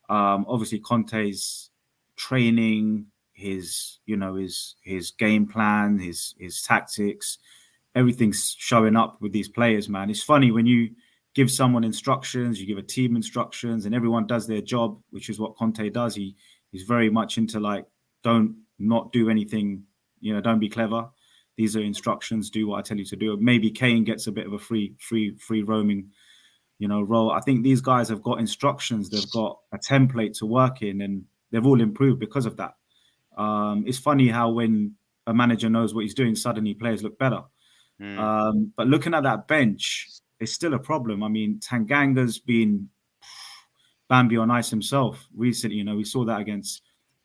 Obviously, Conte's training, his game plan, his tactics, everything's showing up with these players, man. It's funny when you give someone instructions, you give a team instructions, and everyone does their job, which is what Conte does. He's very much into don't not do anything, don't be clever. These are instructions. Do what I tell you to do. Maybe Kane gets a bit of a free roaming, role. I think these guys have got instructions. They've got a template to work in, and they've all improved because of that. It's funny how when a manager knows what he's doing, suddenly players look better. But looking at that bench, it's still a problem. I mean, Tanganga's been Bambi on ice himself recently. We saw that against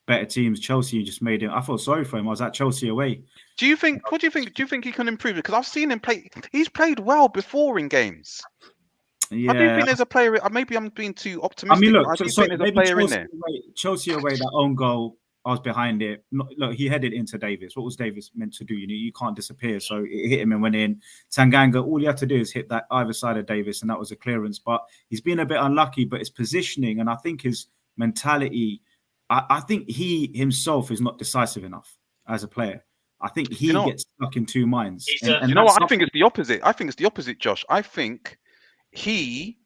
better teams. Chelsea just made him. I felt sorry for him. I was at Chelsea away. What do you think he can improve? Because I've seen him play. He's played well before in games. Yeah. I do think there's a player. Maybe I'm being too optimistic. I mean, look, there's a player in there. Chelsea away, that own goal, I was behind it. Look, he headed into Davis. What was Davis meant to do? You can't disappear. So it hit him and went in. Tanganga, all you have to do is hit that either side of Davis, and that was a clearance. But he's been a bit unlucky, but his positioning and I think his mentality, I think he himself is not decisive enough as a player. I think he gets stuck in two minds. And what? I think it's the opposite. Josh. I think he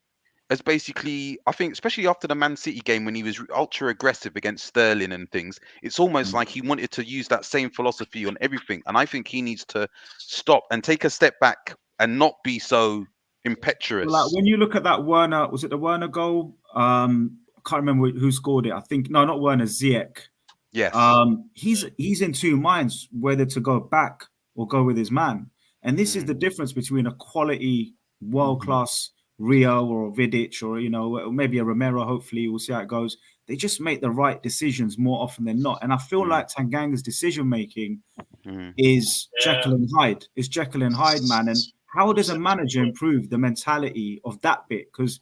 as basically, I think, especially after the Man City game when he was ultra aggressive against Sterling and things, it's almost like he wanted to use that same philosophy on everything. And I think he needs to stop and take a step back and not be so impetuous. Like when you look at that Werner, was it the Werner goal? I can't remember who scored it. I think, no, not Werner, Ziyech. Yes. He's in two minds whether to go back or go with his man. And this is the difference between a quality, world-class Rio or Vidic or, maybe a Romero, hopefully. We'll see how it goes. They just make the right decisions more often than not. And I feel like Tanganga's decision-making is Jekyll and Hyde. It's Jekyll and Hyde, man. And how does a manager improve the mentality of that bit? Because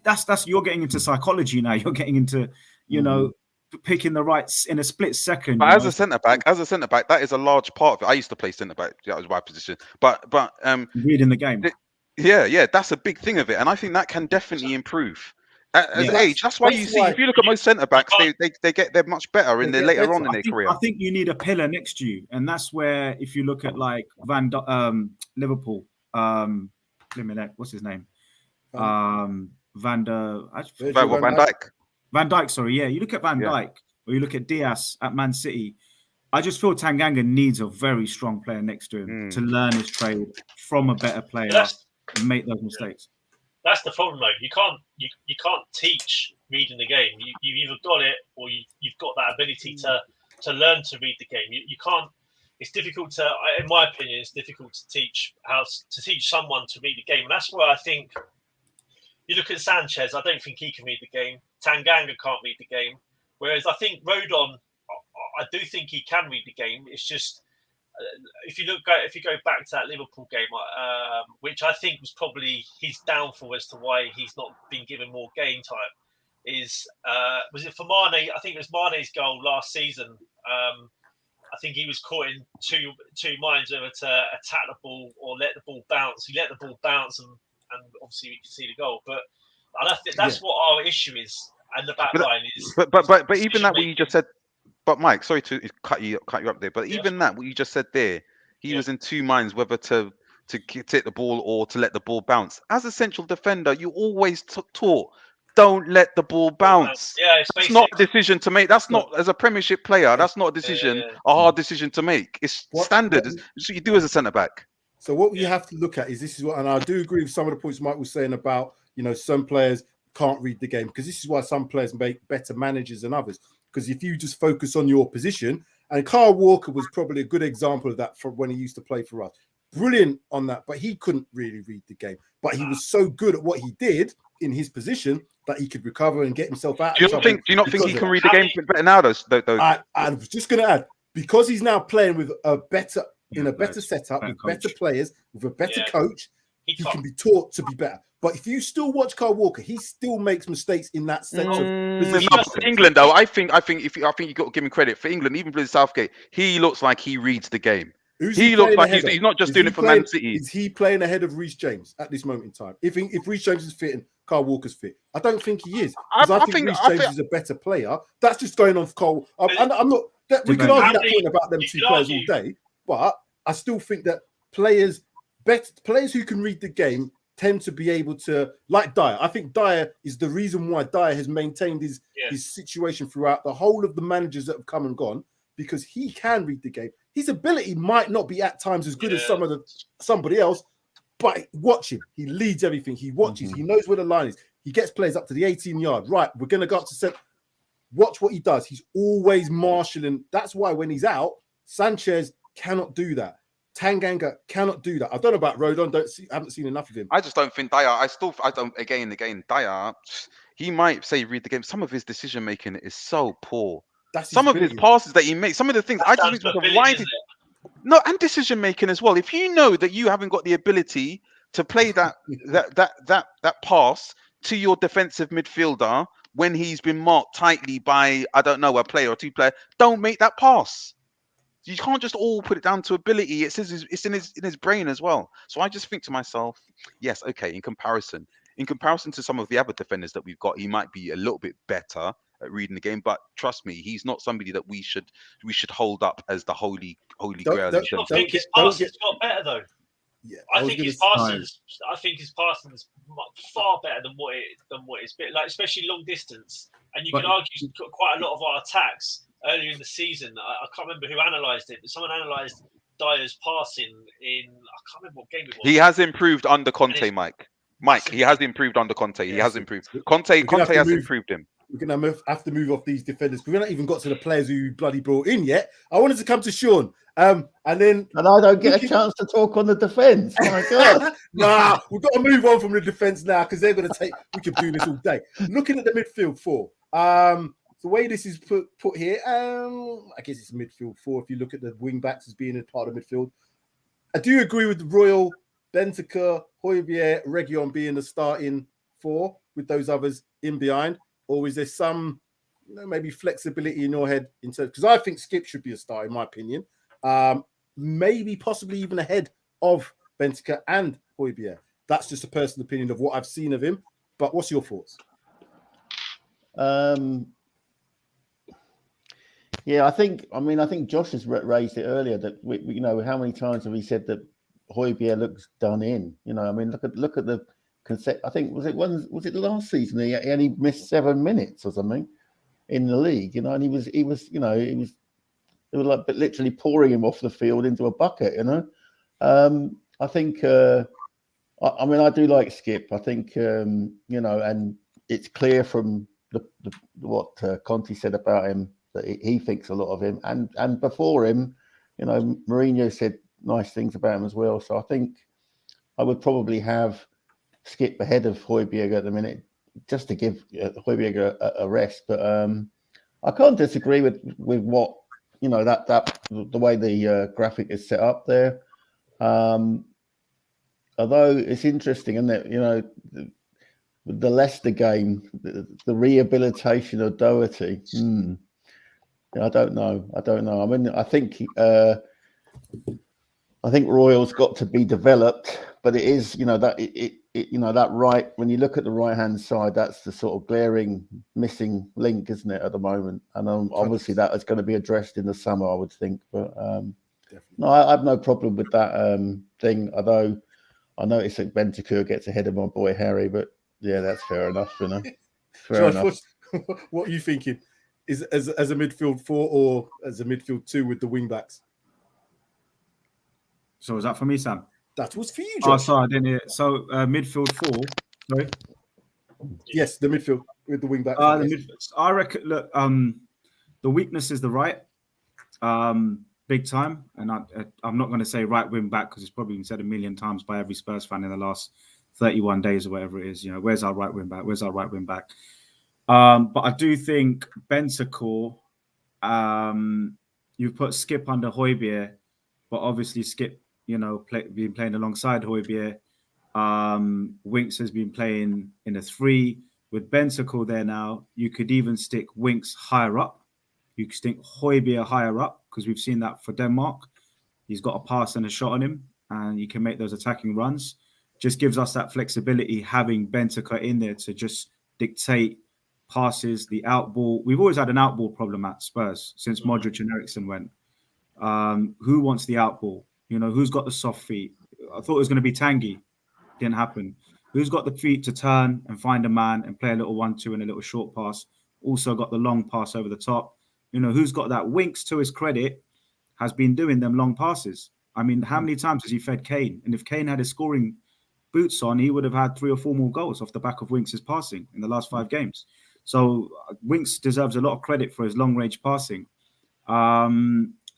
that's you're getting into psychology now. You're getting into, picking the right in a split second. But as a centre back, that is a large part of it. I used to play centre back. That was my position. But reading the game. Yeah, that's a big thing of it, and I think that can definitely improve. As age, that's why you see. If you look at most centre backs, they're much better in their later on in their career. I think you need a pillar next to you, and that's where if you look at like Liverpool, what's his name? Van Dijk. Van Dijk, sorry, yeah. You look at Van Dijk, or you look at Diaz at Man City. I just feel Tanganga needs a very strong player next to him to learn his trade from a better player and make those mistakes. That's the problem, though. You can't teach reading the game. You've either got it or you've got that ability to learn to read the game. You can't. It's difficult to, in my opinion, it's difficult to teach someone to read the game, and that's where I think you look at Sanchez. I don't think he can read the game. Tanganga can't read the game, whereas I think Rodon, I do think he can read the game. It's just if you go back to that Liverpool game, which I think was probably his downfall as to why he's not been given more game time, was it for Mane? I think it was Mane's goal last season. I think he was caught in two minds whether to attack the ball or let the ball bounce. He let the ball bounce, and obviously we can see the goal. But I think that's what our issue is, and the back line is. But even that what you just said. But Mike, sorry to cut you up there. But even that what you just said there, he was in two minds whether to take the ball or to let the ball bounce. As a central defender, you always taught. Don't let the ball bounce. Yeah, it's not a decision to make. That's not, as a Premiership player, that's not a decision, a hard decision to make. It's standard. It's what you do as a centre back. So what we have to look at is and I do agree with some of the points Mike was saying about, some players can't read the game, because this is why some players make better managers than others. Because if you just focus on your position, and Kyle Walker was probably a good example of that from when he used to play for us. Brilliant on that, but he couldn't really read the game. But he was so good at what he did in his position that he could recover and get himself out. Do you not think he can read the game better now, though? I was just going to add, because he's now playing with a better setup, with better players, with a better coach, he can be taught to be better. But if you still watch Kyle Walker, he still makes mistakes in that sense of position. No, for England, though, I think you got to give him credit. For England, even for Southgate, he looks like he reads the game. He looks like he's not just doing it for Man City. Is he playing ahead of Reece James at this moment in time? If Reece James is fit and Kyle Walker's fit, I don't think he is. Because I think Reece James is a better player. That's just going on for Kyle. I'm not. We could argue that point about them two players all day, but I still think that players who can read the game tend to be able to, like Dyer. I think Dyer is the reason why Dyer has maintained his situation throughout the whole of the managers that have come and gone, because he can read the game. His ability might not be at times as good as somebody else, but watch him. He leads everything. He watches. He knows where the line is. He gets players up to the 18-yard. Right, we're going to go up to set. Watch what he does. He's always marshalling. That's why when he's out, Sanchez cannot do that. Tanganga cannot do that. I don't know about Rodon. I haven't seen enough of him. I just don't think Dyer. I don't. Again, Dyer. He might say read the game. Some of his decision making is so poor. Some of his passes that he makes. Some of the things I just think no, and decision making as well. If you know that you haven't got the ability to play that pass to your defensive midfielder when he's been marked tightly by, I don't know, a player or two players, don't make that pass. You can't just all put it down to ability. It's in his brain as well. So I just think to myself, yes, okay, in comparison to some of the other defenders that we've got, he might be a little bit better at reading the game. But trust me, he's not somebody that we should hold up as the holy grail. I think his passing's got better though. Yeah, I think his passing's far better than what it's been like, especially long distance. And you can argue quite a lot of our attacks earlier in the season. I can't remember who analysed it, but someone analysed Dyer's passing in, I can't remember what game it was. He has improved under Conte, Mike. He has improved under Conte. He has improved. Conte has improved him. We're going to have to move off these defenders because we're not even got to the players who bloody brought in yet. I wanted to come to Sean. And I don't get a chance to talk on the defence. Oh my God. Nah, we've got to move on from the defence now because they're going to take. We could do this all day. Looking at the midfield four. The way this is put here, I guess it's midfield four. If you look at the wing backs as being a part of midfield, I do agree with Royal, Bentancur, Højbjerg, Reguilon being the starting four with those others in behind. Or is there some, maybe flexibility in your head in terms? Because I think Skip should be a star, in my opinion. Maybe possibly even ahead of Bentancur and Højbjerg. That's just a personal opinion of what I've seen of him. But what's your thoughts? Yeah, I think Josh has raised it earlier that we how many times have we said that Højbjerg looks done in? I mean, look at the concept. I think was it last season he only missed 7 minutes or something in the league, and he was they were like literally pouring him off the field into a bucket, I think I mean I do like Skip. I think and it's clear from what Conte said about him that he thinks a lot of him, and before him, Mourinho said nice things about him as well. So I think I would probably have Skip ahead of Højbjerg at the minute, just to give Højbjerg a rest. But I can't disagree with what that the way the graphic is set up there. Although it's interesting, isn't it? The Leicester game, the rehabilitation of Doherty. I don't know. I mean, I think Royal's got to be developed, but it is, that right. When you look at the right-hand side, that's the sort of glaring missing link, isn't it, at the moment? And obviously that is going to be addressed in the summer, I would think. But no, I have no problem with that thing. Although I notice that Bentancur gets ahead of my boy Harry, but yeah, that's fair enough. Fair enough. What are you thinking? Is as a midfield 4 or as a midfield 2 with the wing backs? So was that for me, Sam? That was for you, Josh. Oh, sorry, I didn't hear it. So midfield 4. Sorry. Yes, the midfield with the wing backs. I reckon. Look, the weakness is the right, big time, and I'm not going to say right wing back because it's probably been said a million times by every Spurs fan in the last 31 days or whatever it is. Where's our right wing back? Where's our right wing back? But I do think Bentancur, you've put Skip under Højbjerg, but obviously Skip, been playing alongside Højbjerg. Winks has been playing in a 3 with Bentancur there now. You could even stick Winks higher up. You could stick Højbjerg higher up because we've seen that for Denmark. He's got a pass and a shot on him, and you can make those attacking runs. Just gives us that flexibility having Bentancur in there to just dictate passes, the outball. We've always had an outball problem at Spurs since Modric and Eriksen went. Who wants the outball? Who's got the soft feet? I thought it was going to be Tanguy. Didn't happen. Who's got the feet to turn and find a man and play a little 1-2 and a little short pass? Also got the long pass over the top. Who's got that? Winks, to his credit, has been doing them long passes. I mean, how many times has he fed Kane? And if Kane had his scoring boots on, he would have had 3 or 4 more goals off the back of Winks' passing in the last 5 games. So Winks deserves a lot of credit for his long-range passing.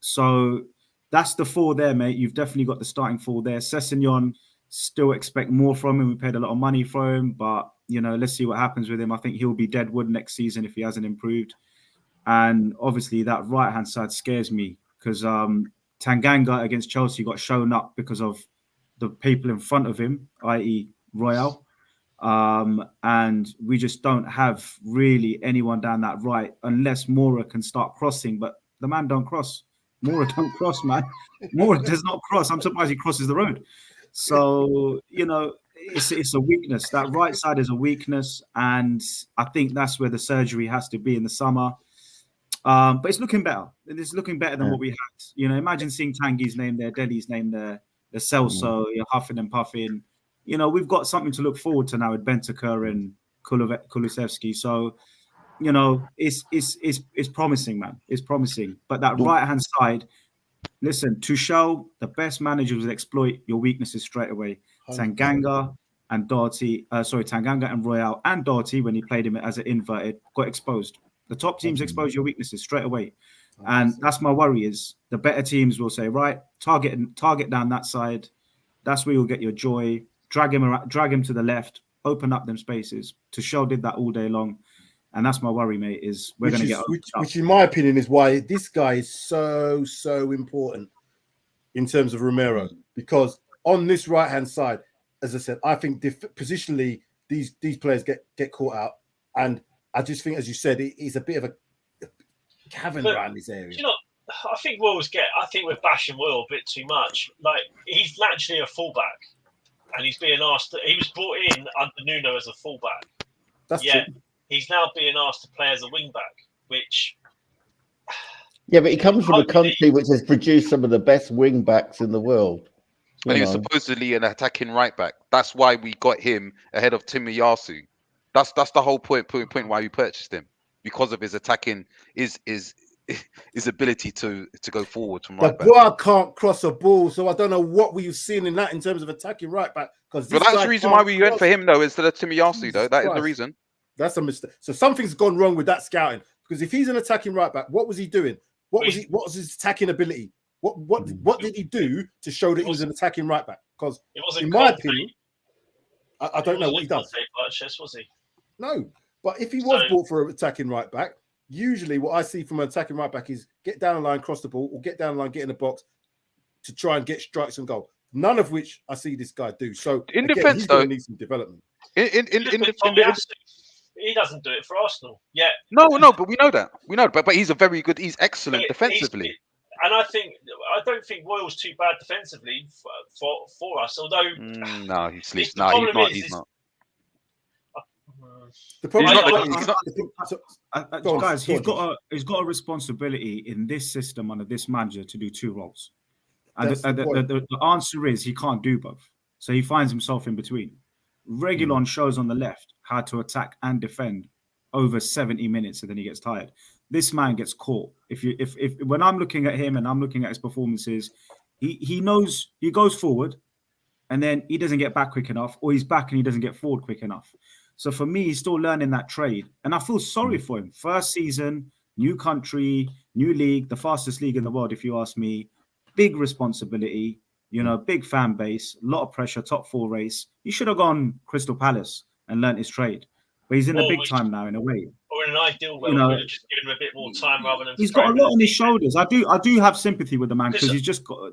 So that's the 4 there, mate. You've definitely got the starting 4 there. Sessegnon, still expect more from him. We paid a lot of money for him, but, let's see what happens with him. I think he'll be dead wood next season if he hasn't improved. And obviously that right-hand side scares me because Tanganga against Chelsea got shown up because of the people in front of him, i.e. Royal. And we just don't have really anyone down that right unless Mora can start crossing, but the man don't cross. Mora don't cross, man. Mora does not cross. I'm surprised he crosses the road. So, it's a weakness. That right side is a weakness, and I think that's where the surgery has to be in the summer. But it's looking better. It's looking better than what we had. Imagine seeing Tanguy's name there, Deli's name there, the Celso, you're huffing and puffing. We've got something to look forward to now with Bentancur and Kulusevski. So, it's promising, man. It's promising. But that right-hand side, listen, Tuchel, the best managers will exploit your weaknesses straight away. Tanganga and Royal and Doherty, when he played him as an inverted, got exposed. The top teams expose your weaknesses straight away. And that's my worry is the better teams will say, right, target down that side. That's where you'll get your joy. Drag him to the left, open up them spaces. Tuchel did that all day long. And that's my worry, mate, is we're going to get... Which in my opinion is why this guy is so, so important in terms of Romero. Because on this right-hand side, as I said, I think positionally, these players get caught out. And I just think, as you said, it's a bit of a cavern around this area. I think we're bashing Will a bit too much. Like, he's naturally a fullback. And he's being asked... He was brought in under Nuno as a fullback. That's true. he's now being asked to play as a wing back, which. Yeah, but he comes from a country which has produced some of the best wing backs in the world. And he was supposedly an attacking right back. That's why we got him ahead of Tomiyasu. That's the whole point why we purchased him, because of his attacking, his ability to go forward from right back. The boy can't cross a ball, so I don't know what we've seen in that in terms of attacking right back. But that's the reason why we went for him though, instead of Tomiyasu though. That is the reason. That's a mistake. So something's gone wrong with that scouting, because if he's an attacking right back, what was he doing? What was his attacking ability? What did he do to show that he was an attacking right back? Because in my opinion, I don't know what he does. Was he? No, but if he was bought for an attacking right back, usually what I see from an attacking right back is get down the line, cross the ball, or get down the line, get in the box to try and get strikes and goal. None of which I see this guy do. So in defense, he's going to need some development. He doesn't do it for Arsenal yet. No, but we know that. But he's he's excellent defensively. And I don't think Royal's too bad defensively for us. Although no, he sleeps. No, he's not. The problem guys, he's got a responsibility in this system under this manager to do two roles, and the answer is he can't do both. So he finds himself in between. Reguilon shows on the left how to attack and defend over 70 minutes, and then he gets tired. This man gets caught. If when I'm looking at him and I'm looking at his performances, he knows he goes forward, and then he doesn't get back quick enough, or he's back and he doesn't get forward quick enough. So for me, he's still learning that trade, and I feel sorry for him. First season, new country, new league, the fastest league in the world, if you ask me. Big responsibility, big fan base, a lot of pressure, top 4 race. He should have gone Crystal Palace and learnt his trade, but he's in the big time now in a way. Or in an ideal way, we would have just given him a bit more time rather than. He's got a lot on his shoulders. I do have sympathy with the man, because he's just got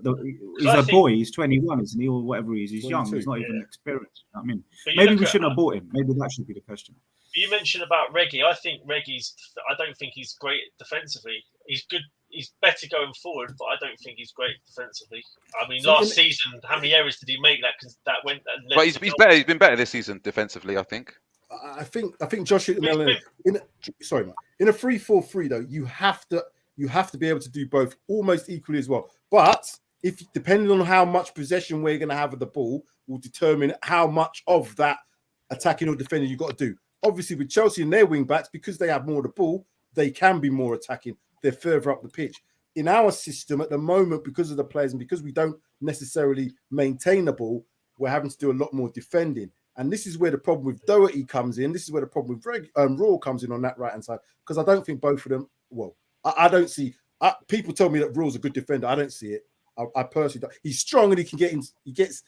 he's a boy. He's 21, isn't he, or whatever he is? He's young. He's not even experienced. I mean, maybe we shouldn't have bought him. Maybe that should be the question. You mentioned about Reggie. I don't think he's great defensively. He's good. He's better going forward, but I don't think he's great defensively. I mean, last season, how many errors did he make that went? But he's better. He's been better this season defensively, I think. I think Josh hit the nail on it. In a 3-4-3 though, you have to be able to do both almost equally as well. But if depending on how much possession we're going to have of the ball, will determine how much of that attacking or defending you've got to do. Obviously, with Chelsea and their wing backs, because they have more of the ball, they can be more attacking. They're further up the pitch. In our system at the moment, because of the players and because we don't necessarily maintain the ball, we're having to do a lot more defending. And this is where the problem with Doherty comes in. This is where the problem with Raw comes in on that right-hand side, because I don't think both of them, I don't see, people tell me that Raw's a good defender. I don't see it. I personally don't. He's strong and he can get in, he gets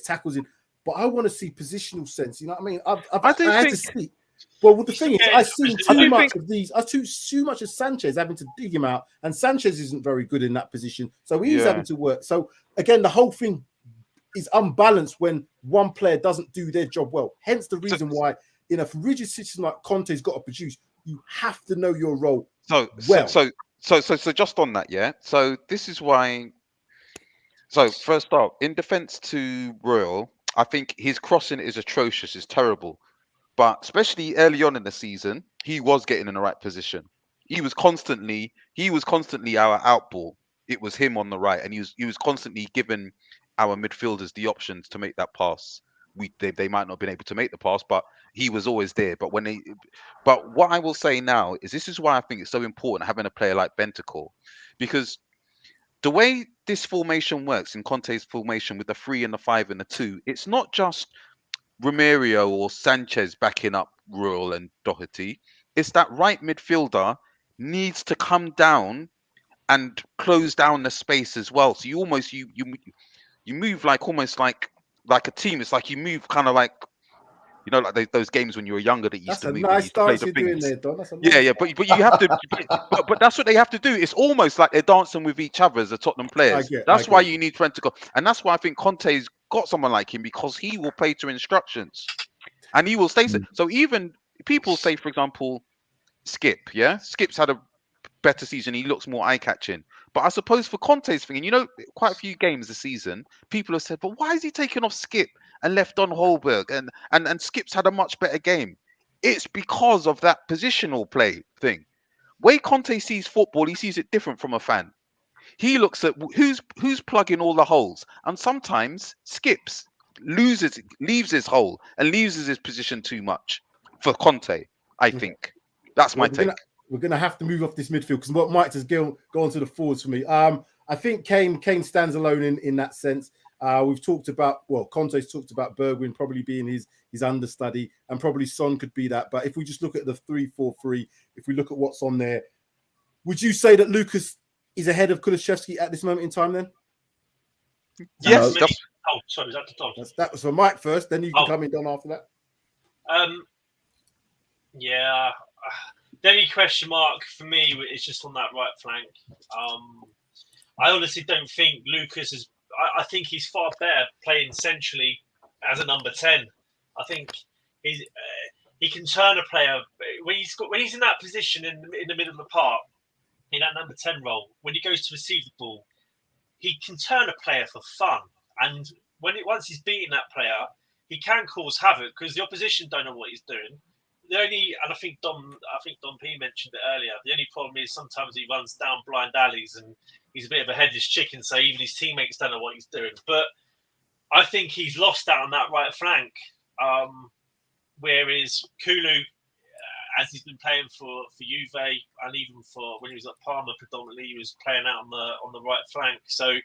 tackles in, but I want to see positional sense. You know what I mean? I had to see. Well, the thing is, I've seen too much of these. Too much of Sanchez having to dig him out, and Sanchez isn't very good in that position, so he's having to work. So again, the whole thing is unbalanced when one player doesn't do their job well. Hence the reason why in a rigid system like Conte's got to produce, you have to know your role. So just on that, yeah. So this is why. So first off, in defense to Royal, I think his crossing is atrocious, is terrible. But especially early on in the season, he was getting in the right position. He was constantly our out ball. It was him on the right, and he was constantly giving our midfielders the options to make that pass. They might not have been able to make the pass, but he was always there. But what I will say now is this is why I think it's so important having a player like Bentancur, because the way this formation works in Conte's formation with the 3 and the 5 and the 2, it's not just Romero or Sanchez backing up Royal and Doherty. It's that right midfielder needs to come down and close down the space as well. So you almost you move almost like a team. It's like you move kind of like, like those games when you were younger that you used to move. Nice dance you're doing there, Don. But you have to. but that's what they have to do. It's almost like they're dancing with each other as the Tottenham players. That's why you need Bentancur, and that's why I think Conte's got someone like him, because he will play to instructions, and he will stay. So even people say, for example, Skip's had a better season. He looks more eye-catching. But I suppose for Conte's thing, and quite a few games this season, people have said, but why is he taking off Skip and left on Holberg? And Skip's had a much better game. It's because of that positional play thing. Way Conte sees football, he sees it different from a fan. He looks at who's plugging all the holes, and sometimes skips, leaves his hole, and leaves his position too much for Conte. I think that's my take. We're gonna have to move off this midfield because what Mike has go on to the forwards for me. I think Kane stands alone in that sense. We've talked about, Conte's talked about Bergwijn probably being his understudy, and probably Son could be that. But if we just look at the 3-4-3, if we look at what's on there, would you say that Lucas is ahead of Kulusevski at this moment in time then? Yes. Oh, sorry, was that to Tom? That was for Mike first, then you can come in, Don, after that. Yeah. The only question mark for me is just on that right flank. I honestly don't think Lucas is. I think he's far better playing centrally as a number 10. I think he can turn a player when he's in that position in the middle of the park, in that number 10 role. When he goes to receive the ball, he can turn a player for fun. And once he's beaten that player, he can cause havoc because the opposition don't know what he's doing. And I think Don P mentioned it earlier. The only problem is sometimes he runs down blind alleys and he's a bit of a headless chicken, so even his teammates don't know what he's doing. But I think he's lost out on that right flank. Whereas Kulu, as he's been playing for Juve and even for when he was at Parma predominantly, he was playing out on the right flank. So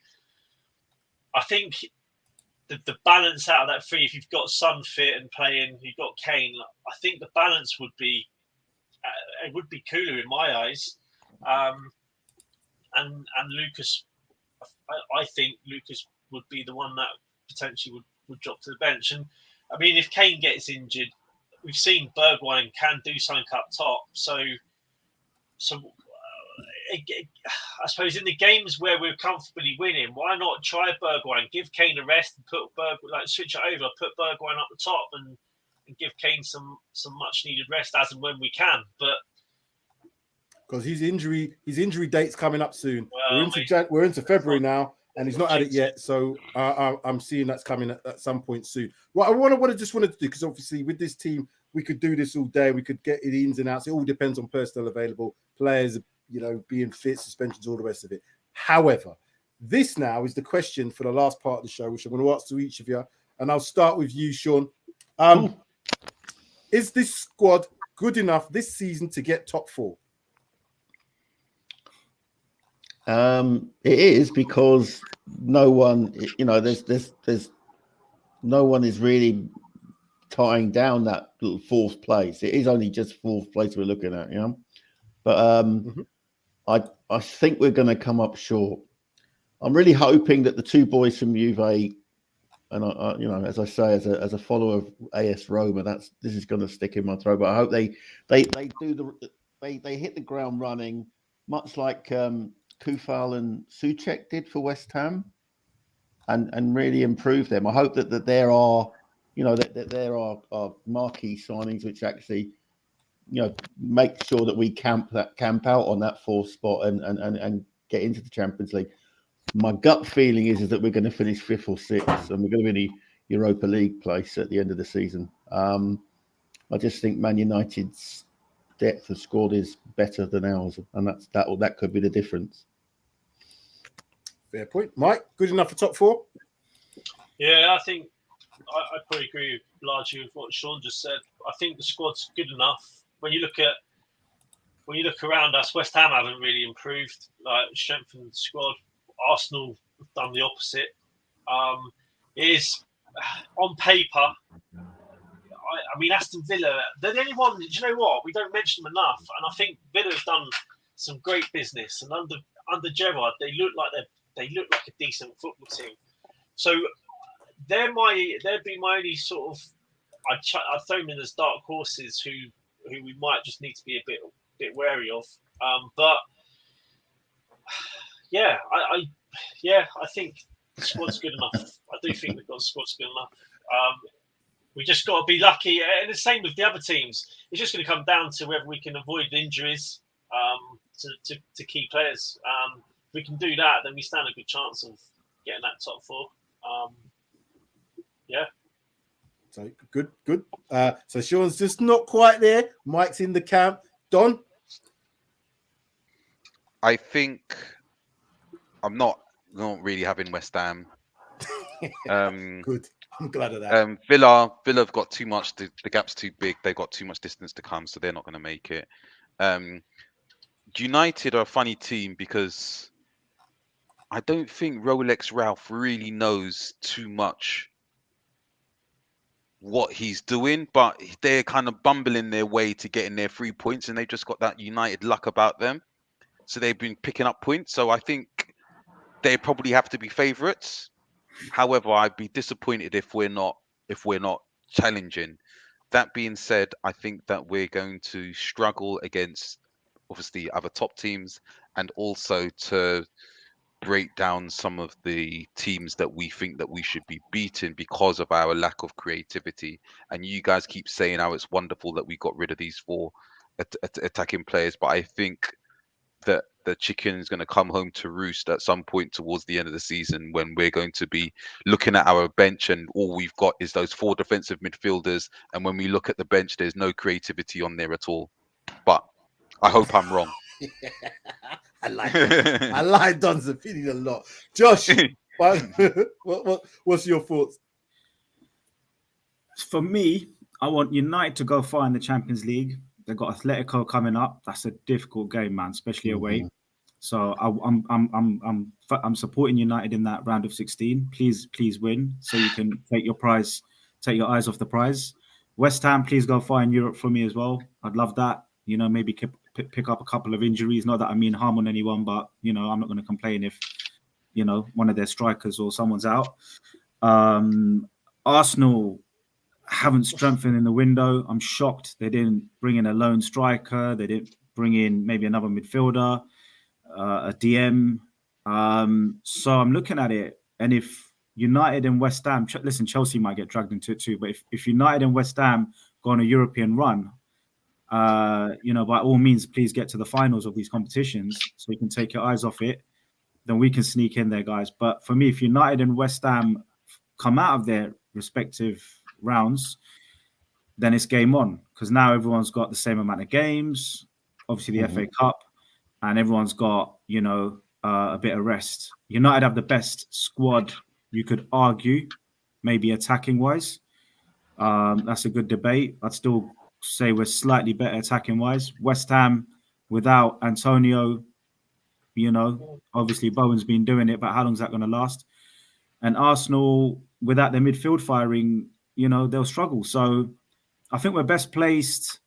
I think the balance out of that three, if you've got Son fit and playing, you've got Kane, I think the balance would be Kulu in my eyes. And Lucas, I think Lucas would be the one that potentially would drop to the bench. And I mean, if Kane gets injured, we've seen Bergwijn can do something up top. So I suppose in the games where we're comfortably winning, why not try Bergwijn, give Kane a rest, and put switch it over, put Bergwijn up the top, and give Kane some much needed rest as and when we can. But because his injury date's coming up soon. Well, we're into February now, and he's not had it yet. So I'm seeing that's coming at some point soon. What I wanted to do, because obviously with this team, we could do this all day. We could get the ins and outs. It all depends on personnel available, players, being fit, suspensions, all the rest of it. However, this now is the question for the last part of the show, which I'm going to ask to each of you, and I'll start with you, Sean. Is this squad good enough this season to get top 4? It is, because no one, there's no one is really tying down that little 4th place. It is only just 4th place we're looking at, But I think we're going to come up short. I'm really hoping that the 2 boys from Juve, and I, as I say, as a follower of AS Roma, this is going to stick in my throat. But I hope they hit the ground running, much like Kufal and Souček did for West Ham, and really improve them. I hope that there are, that there are marquee signings which actually, make sure that we camp out on that 4th spot and get into the Champions League. My gut feeling is that we're going to finish 5th or 6th, and we're going to be in the Europa League place at the end of the season. I just think Man United's depth of squad is better than ours, and that could be the difference. Fair point. Mike, good enough for top 4? Yeah, I think I probably agree largely with what Sean just said. I think the squad's good enough. When you look around us, West Ham haven't really improved, strengthened the squad. Arsenal have done the opposite. It is on paper. I mean, Aston Villa, they're the only one. Do you know what? We don't mention them enough, and I think Villa's done some great business. And under Gerrard, they look like a decent football team. So they'd be my only sort of. I'd throw them in as dark horses who we might just need to be a bit wary of. But yeah, I think the squad's good enough. I do think we've got the squad's good enough. We just got to be lucky, and the same with the other teams. It's just going to come down to whether we can avoid injuries to key players. If we can do that, then we stand a good chance of getting that top 4. Yeah. So good. So Sean's just not quite there. Mike's in the camp. Don? I think I'm not really having West Ham. Good. I'm glad of that. Villa have got too much. The gap's too big. They've got too much distance to come, so they're not going to make it. United are a funny team because I don't think Rolex Ralph really knows too much what he's doing, but they're kind of bumbling their way to getting their 3 points, and they've just got that United luck about them. So they've been picking up points. So I think they probably have to be favourites. However, I'd be disappointed if we're not challenging. That being said, I think that we're going to struggle against obviously other top teams, and also to break down some of the teams that we think that we should be beating because of our lack of creativity. And you guys keep saying how it's wonderful that we got rid of these 4 attacking players, but I think that the chicken is going to come home to roost at some point towards the end of the season, when we're going to be looking at our bench and all we've got is those 4 defensive midfielders, and when we look at the bench, there's no creativity on there at all. But I hope I'm wrong. I like Don's opinion a lot. Josh, what's your thoughts? For me, I want United to go far in the Champions League. They've got Atletico coming up. That's a difficult game, man, especially away. So I'm supporting United in that round of 16. Please win so you can take your eyes off the prize. West Ham, please go far in Europe for me as well. I'd love that. Maybe pick up a couple of injuries. Not that I mean harm on anyone, but I'm not going to complain if one of their strikers or someone's out. Arsenal haven't strengthened in the window. I'm shocked they didn't bring in a lone striker. They didn't bring in maybe another midfielder, a DM. So I'm looking at it, and if United and West Ham, listen, Chelsea might get dragged into it too, but if United and West Ham go on a European run, by all means, please get to the finals of these competitions so you can take your eyes off it. Then we can sneak in there, guys. But for me, if United and West Ham come out of their respective rounds, then it's game on, because now everyone's got the same amount of games, obviously the FA Cup, and everyone's got a bit of rest. United have the best squad, you could argue, maybe attacking wise. That's a good debate. I'd still say we're slightly better attacking wise. West Ham without Antonio, obviously Bowen's been doing it, but how long is that going to last? And Arsenal without their midfield firing, they'll struggle. So I think we're best placed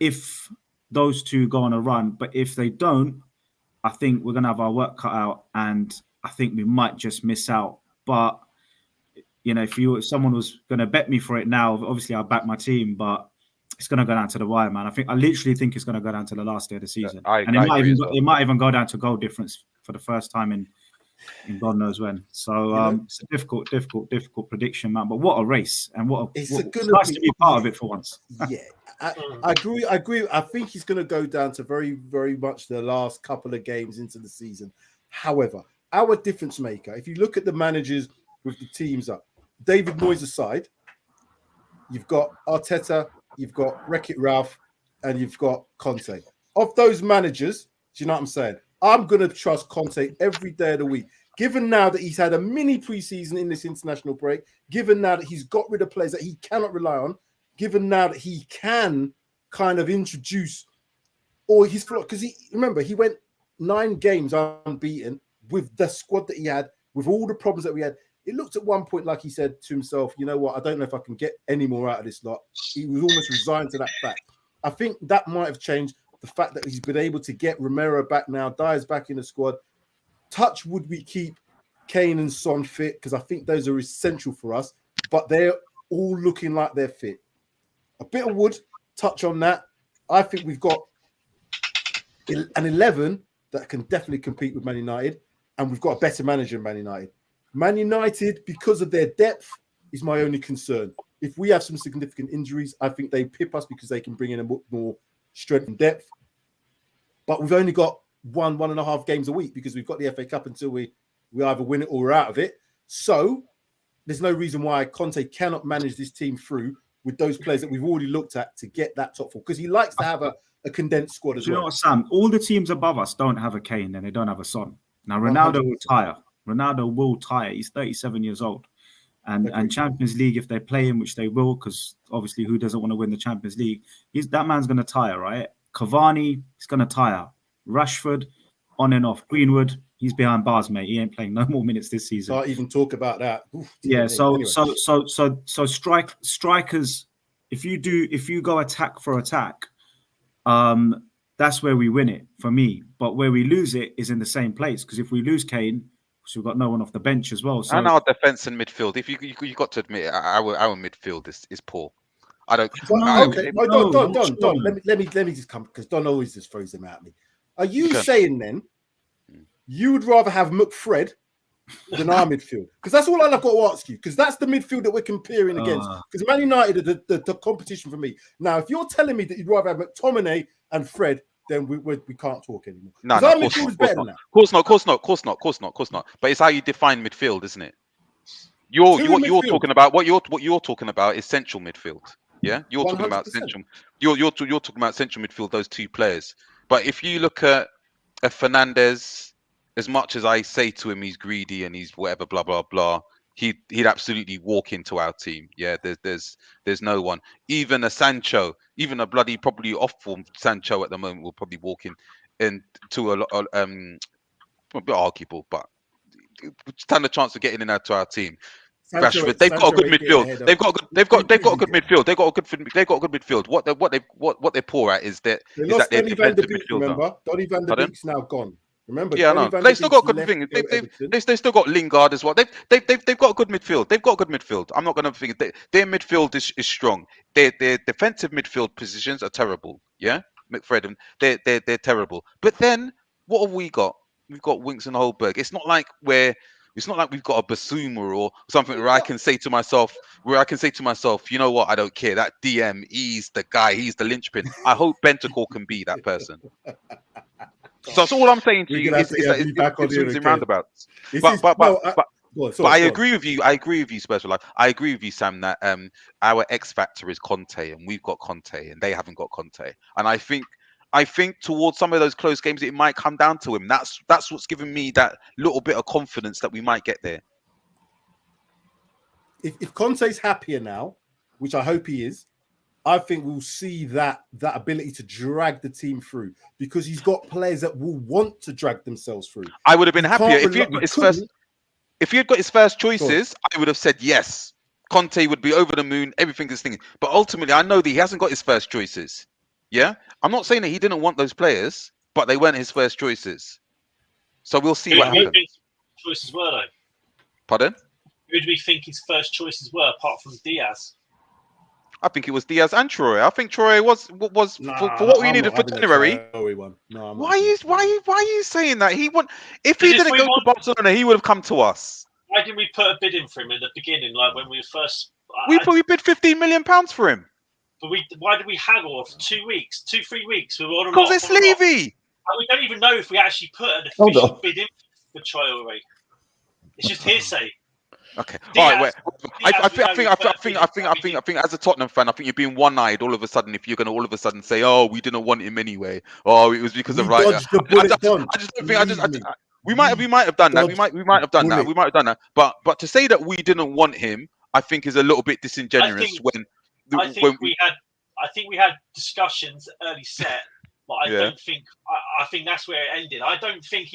if those two go on a run. But if they don't, I think we're going to have our work cut out, and I think we might just miss out. But, if someone was going to bet me for it now, obviously I'll back my team, but it's going to go down to the wire, man. I literally think it's going to go down to the last day of the season. It might even go down to goal difference for the first time in God knows when. So it's a difficult prediction, man. But what a race, and it's nice to be part of it for once. Yeah, I agree. I think he's going to go down to very, very much the last couple of games into the season. However, our difference maker, if you look at the managers with the teams up, David Moyes aside, you've got Arteta, you've got Wreck-It Ralph, and you've got Conte. Of those managers, do you know what I'm saying? I'm going to trust Conte every day of the week. Given now that he's had a mini preseason in this international break, given now that he's got rid of players that he cannot rely on, given now that he can kind of introduce all his flaws, because he went 9 games unbeaten with the squad that he had, with all the problems that we had. It looked at one point like he said to himself, you know what, I don't know if I can get any more out of this lot. He was almost resigned to that fact. I think that might have changed. The fact that he's been able to get Romero back now, Dyer's back in the squad. Touch would we keep Kane and Son fit, because I think those are essential for us, but they're all looking like they're fit. A bit of wood, touch on that. I think we've got an 11 that can definitely compete with Man United, and we've got a better manager than Man United. Man United, because of their depth, is my only concern. If we have some significant injuries, I think they pip us because they can bring in a more strength and depth. But we've only got 1.5 games a week because we've got the FA Cup until we either win it or we're out of it. So there's no reason why Conte cannot manage this team through with those players that we've already looked at to get that top four, because he likes to have a condensed squad as well. You know what, Sam? All the teams above us don't have a Kane and they don't have a Son. Now, Ronaldo 100%. Will tire. Ronaldo will tire. He's 37 years old. And Champions League, if they play him, which they will, because obviously who doesn't want to win the Champions League? That man's going to tire, right? Cavani, he's going to tire. Rashford, on and off. Greenwood, he's behind bars, mate. He ain't playing no more minutes this season. Can't even talk about that. Oof, yeah. Anyway. So strikers. If you go attack for attack, that's where we win it for me. But where we lose it is in the same place, because if we lose Kane, we've got no one off the bench as well. So and our defense and midfield. If you got to admit, our midfield is poor. I don't. Don. Let me just come, because Don always just throws them at me. Are you saying then you would rather have McFred than our midfield? Because that's all I've got to ask you, because that's the midfield that we're comparing against. Because Man United are the competition for me. Now, if you're telling me that you'd rather have McTominay and Fred, then we can't talk anymore. No, our midfield is better than that. Of course not. But it's how you define midfield, isn't it? You're talking about what you're talking about is central midfield. Yeah, you're 100%. Talking about central. You're talking about central midfield. Those two players. But if you look at Fernandes, as much as I say to him he's greedy and he's whatever, blah blah blah, he'd absolutely walk into our team. Yeah, there's no one. Even a Sancho, even a bloody probably off form Sancho at the moment will probably walk into a bit arguable, but stand a chance of getting in to our team. Rashford, they've got a good midfield. They've got a good midfield. They've got a good midfield. What they're poor at is that they're defensive midfield. Remember, Donny van der Beek's now gone. Remember, yeah, no, they still got good thing. They still got Lingard as well. They've got a good midfield. They've got a good midfield. I'm not going to think their midfield is strong. Their defensive midfield positions are terrible. Yeah, McFred and they're terrible. But then what have we got? We've got Winks and Holberg. It's not like we've got a Basuma or something where I can say to myself, you know what, I don't care. That DM, he's the guy, he's the linchpin. I hope Bentancur can be that person. So that's all I'm saying to you. It's in roundabouts. But I agree with you. I agree with you, Spurs for Life. I agree with you, Sam, that our X factor is Conte, and we've got Conte, and they haven't got Conte. And I think towards some of those close games, it might come down to him. That's what's given me that little bit of confidence that we might get there. If Conte's happier now, which I hope he is, I think we'll see that ability to drag the team through, because he's got players that will want to drag themselves through. I would have been happier if he had got his first choices. I would have said yes. Conte would be over the moon. Everything is thinking, but ultimately, I know that he hasn't got his first choices. Yeah, I'm not saying that he didn't want those players, but they weren't his first choices. So we'll see what happens. Choices were though. Pardon? Who do we think his first choices were, apart from Diaz? I think it was Diaz and Troy. I think Troy was for what we needed for January. Why are you saying that? If he didn't go to Barcelona, he would have come to us. Why didn't we put a bid in for him in the beginning, like when we first? We bid £15 million for him. But why did we haggle for 2 weeks, 2-3 weeks? Because it's Levy. We don't even know if we actually put an official bid in for Traore. It's just hearsay. Okay. All right. Wait. I think as a Tottenham fan, I think you're being one-eyed all of a sudden if you're going to all of a sudden say, "Oh, we didn't want him anyway," or it was because of Ryder. We might have done that. We might have done that. But to say that we didn't want him, I think is a little bit disingenuous. I think we had discussions early set, but I think that's where it ended. I don't think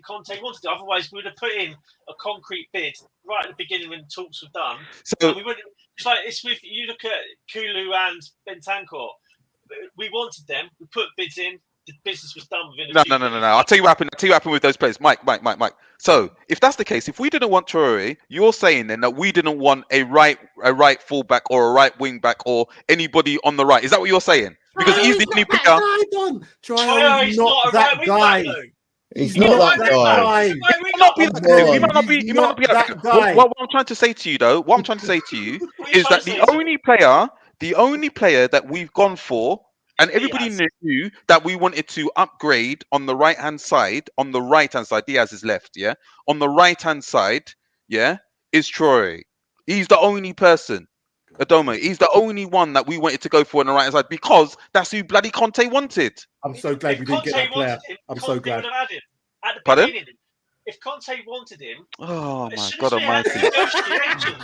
Conte wanted it. Otherwise, we would have put in a concrete bid right at the beginning when talks were done. So we wouldn't. It's with you look at Kulu and Bentancur. We wanted them. We put bids in. The business was done within a few No. I'll tell you what happened with those players. Mike. So if that's the case, if we didn't want Traore, you're saying then that we didn't want a right fullback or a right wing back or anybody on the right. Is that what you're saying? Because he's the only player. Traore's not that guy. He's not that guy. He might not be that guy. What I'm trying to say to you is that the only player that we've gone for, and everybody knew that we wanted to upgrade on the right-hand side. Diaz is left, yeah? On the right-hand side, yeah? is Troy. He's the only person. Adoma, he's the only one that we wanted to go for on the right side because that's who bloody Conte wanted. I'm so glad we didn't get that player. I'm so glad. Would have had him at the Pardon? beginning. If Conte wanted him, Oh as my soon God as we had Almighty! negotiations,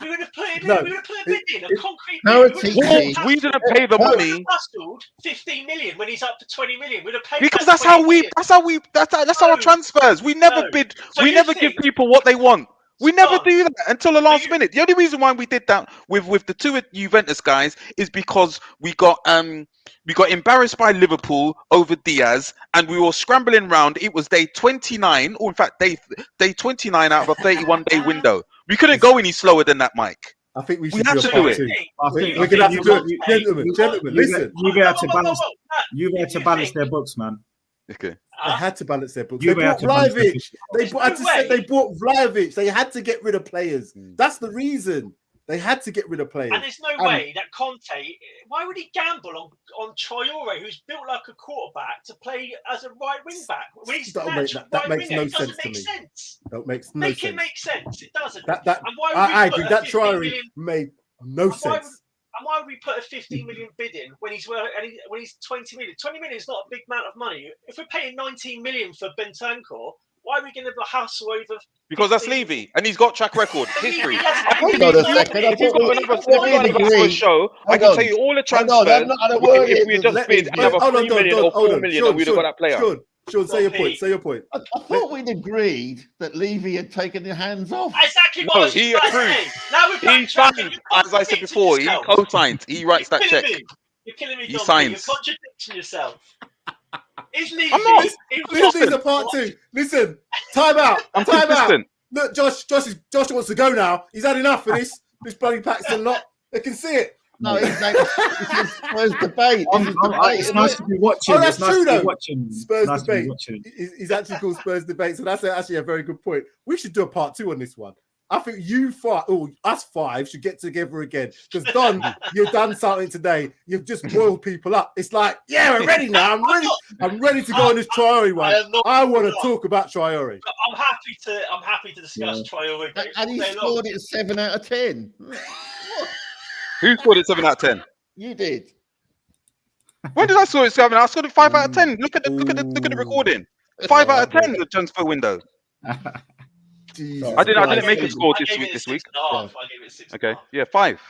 we would have put him No, in. We would have put a bid in, a concrete No, bid. it's We didn't pay the We would money have hustled 15 million when he's up for 20 million. We'd have paid because that that's how 20 we. million. That's our No. transfers. We never No. bid. So We you never give think- people what they want. We never Son, do that until the last you- minute. The only reason why we did that with the two Juventus guys is because we got embarrassed by Liverpool over Diaz, and we were scrambling round. It was day 29, or in fact day 29 out of a 31-day window. We couldn't go any slower than that, Mike. I think we We should have do a to do part it. two. I We're think going to have to do you- it. Gentlemen, listen. Juve had to balance. Juve had if to you balance think- their books, man. Okay. They had to balance their books. Juve They had bought to balance their Vlahovic. books. I just said they bought Vlahovic. They had to get rid of players. That's the reason. They had to get rid of players. And there's no way that Conte, why would he gamble on Traore, who's built like a quarterback, to play as a right wing back? When he's That makes no sense to me. That makes no Make sense. it make sense. It doesn't. That And why would I we put agree. a That 15 Traore million made no And why sense. And why would we put a 15 million bid in when he's when he's 20 million? 20 million is not a big amount of money. If we're paying 19 million for Bentancur, why are we going to hustle over? Because that's Levy, and he's got track record, history. Hold on a second. I If we've thought got another for a show, I can tell you all the Hold on, transfers. I'm not a word If we here. just bid another 3 million or 4 million, and we'd have got that player. Sean, say your point. Say your point. I thought we'd agreed that Levy had taken the hands off. Exactly what I No, was he about to approved. say. Now we're He backtracking. signed, You're as I said contradicting before, he yourself. co-signed. He writes that You're check. killing me. You're killing me, He Dom. signs. You're contradicting yourself. Is Levy? I'm not. This is a part two. Listen, time out. I'm Time out. consistent. Look, Josh wants to go now. He's had enough of this bloody Paxton lot. They can see it. No, it's Spurs debate. It's nice to be watching. Oh, that's It's nice true, to be though. watching. Spurs Nice to be debate. watching. He's actually called Spurs debate, so that's actually a very good point. We should do a part two on this one. I think us five should get together again because Don, you've done something today. You've just boiled people up. It's like, yeah, we're ready now. I'm ready to go on this Traore one. I want to talk about Traore. I'm happy to discuss Traore. And he scored it 7 out of 10. Who scored it 7 out of 10? You did. When did I score it 7? I scored it 5 out of 10. Look at the recording. 5 out of 10. The transfer window. Jesus I didn't Christ. make a score I this gave week. it This week. 6.5. I gave it 6.5. Okay. Yeah, 5.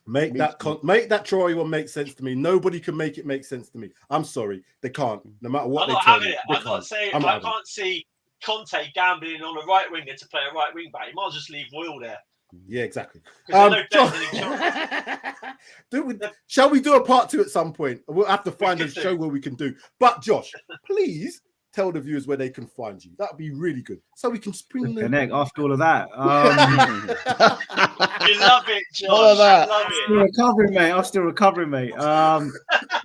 Make that Traore one make sense to me. Nobody can make it make sense to me. I'm sorry, they can't. No matter what I'm they not tell having me, it. they I'm not can't. saying I'm I not can't see Conte gambling on a right winger to play a right wing back. You might as well just leave Will there. Yeah, exactly. 'Cause they're no better than each other. Shall we do a part two at some point? We'll have to find a could do. show where we can do. But Josh, please tell the viewers where they can find you. That'd be really good. So we can spring them. Connect after all of that. You love it, Josh. All of that. You love I'm it. still recovering, mate. I'm still recovering, mate.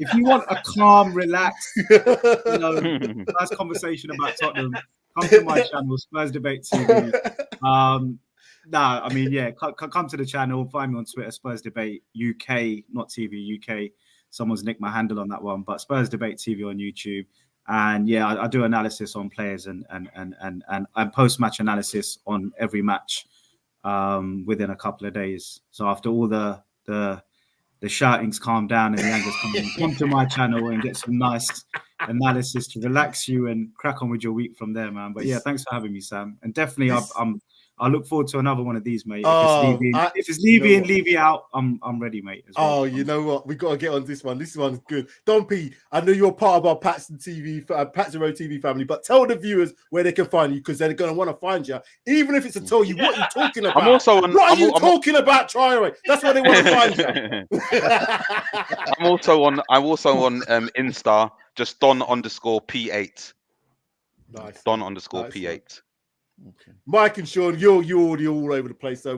If you want a calm, relaxed, nice conversation about Tottenham, come to my channel, Spurs Debate TV. I mean, yeah, come to the channel. Find me on Twitter, Spurs Debate UK, not TV UK. Someone's nicked my handle on that one, but Spurs Debate TV on YouTube. And yeah, I do analysis on players and post-match analysis on every match within a couple of days. So after all the shoutings calm down and the anger's come to my channel and get some nice analysis to relax you and crack on with your week from there, man. But yeah, thanks for having me, Sam. And definitely, I look forward to another one of these, mate. If it's Levy and Levy out, I'm ready, mate. As well. Oh, you know what? We got to get on this one. This one's good. Don P, I know you're part of our Paxton Road TV family, but tell the viewers where they can find you because they're going to want to find you, even if it's to tell you what you're talking about. I'm also on. What are you talking about, Traore? That's where they want to find you. I'm also on Insta, just Don_P8. Nice. Don_P8. Okay. Mike and Sean, you're already all over the place. So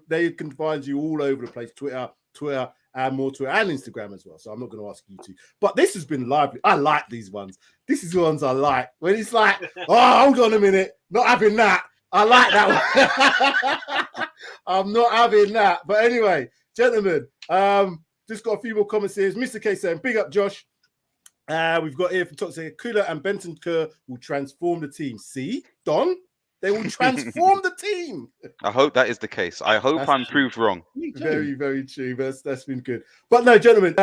they can find you all over the place. Twitter, and more Twitter and Instagram as well. So I'm not going to ask you to. But this has been lively. I like these ones. This is the ones I like. When it's like, oh, hold on a minute, not having that. I like that one. I'm not having that. But anyway, gentlemen, just got a few more comments here. MisterK saying, big up, Josh. We've got here from Toxic Kula and Bentancur will transform the team. See, Don? They will transform the team. I hope that is the case. I hope That's I'm true. proved wrong. Very, very true. That's been good. But no, gentlemen,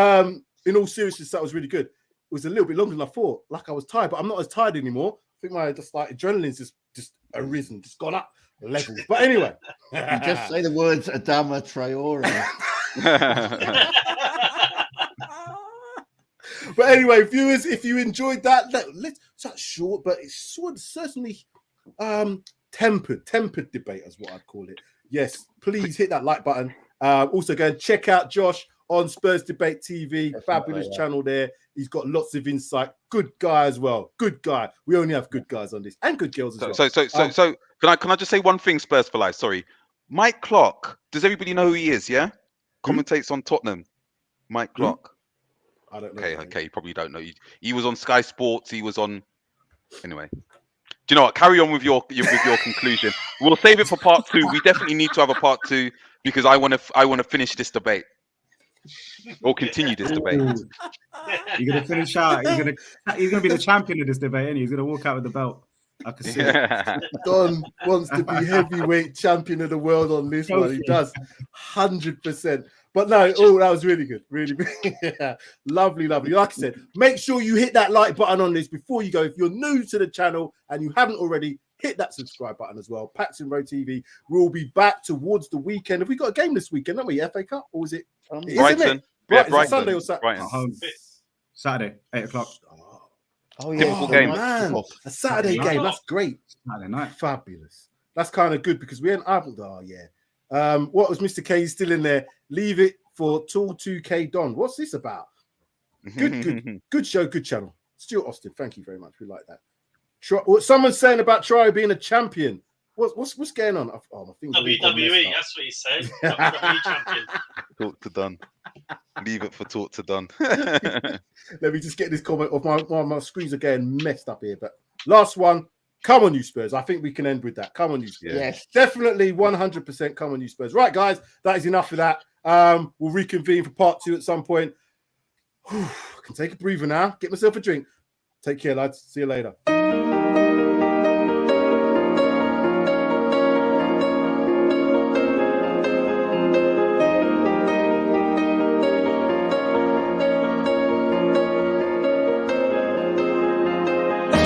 in all seriousness, that was really good. It was a little bit longer than I thought. Like I was tired, but I'm not as tired anymore. I think my adrenaline's just arisen, just gone up levels. But anyway. You just say the words Adama Traore. But anyway, viewers, if you enjoyed that, that's short, but it's certainly tempered debate is what I'd call it. Yes, please hit that like button. Also go and check out Josh on Spurs Debate TV. Fabulous channel there. He's got lots of insight. Good guy as well. Good guy. We only have good guys on this and good girls as well. So can I just say one thing, Spurs for life? Sorry. Mike Clark. Does everybody know who he is? Yeah? Commentates on Tottenham. Mike Clark. I don't know. Okay, you probably don't know. He was on Sky Sports. He was on. Anyway, do you know what? Carry on with your conclusion. We'll save it for part 2. We definitely need to have a part 2 because I want to finish this debate or continue this debate. You're gonna finish out. He's gonna be the champion of this debate, and he's gonna walk out with the belt. I can see it. Don wants to be heavyweight champion of the world on this one. He does 100%. But no, that was really good. Really, yeah. Lovely. Like I said, make sure you hit that like button on this before you go. If you're new to the channel and you haven't already, hit that subscribe button as well. Paxton Road TV. We'll be back towards the weekend. Have we got a game this weekend, haven't we? FA Cup? Or is it? Brighton. Right, Brighton. Sunday or Saturday? Saturday, 8 o'clock. Oh, yeah. Typical game. Man, a Saturday game. That's great. Saturday night. Fabulous. That's kind of good because we ain't able to. Oh, yeah. What was Mr. K still in there? Leave it for Tool 2K Don. What's this about? Good show, good channel. Stuart Austin, thank you very much. We like that. Someone's saying about Try being a champion. What's going on? Oh, my thing's WWE, that's what he said. WWE champion. Talk to Don. Leave it for Talk to Don. Let me just get this comment off. My screens are getting messed up here. But last one. Come on, you Spurs. I think we can end with that. Come on, you Spurs. Yes. Definitely 100% come on, you Spurs. Right, guys, that is enough of that. We'll reconvene for part 2 at some point. I can take a breather now. Get myself a drink. Take care, lads. See you later.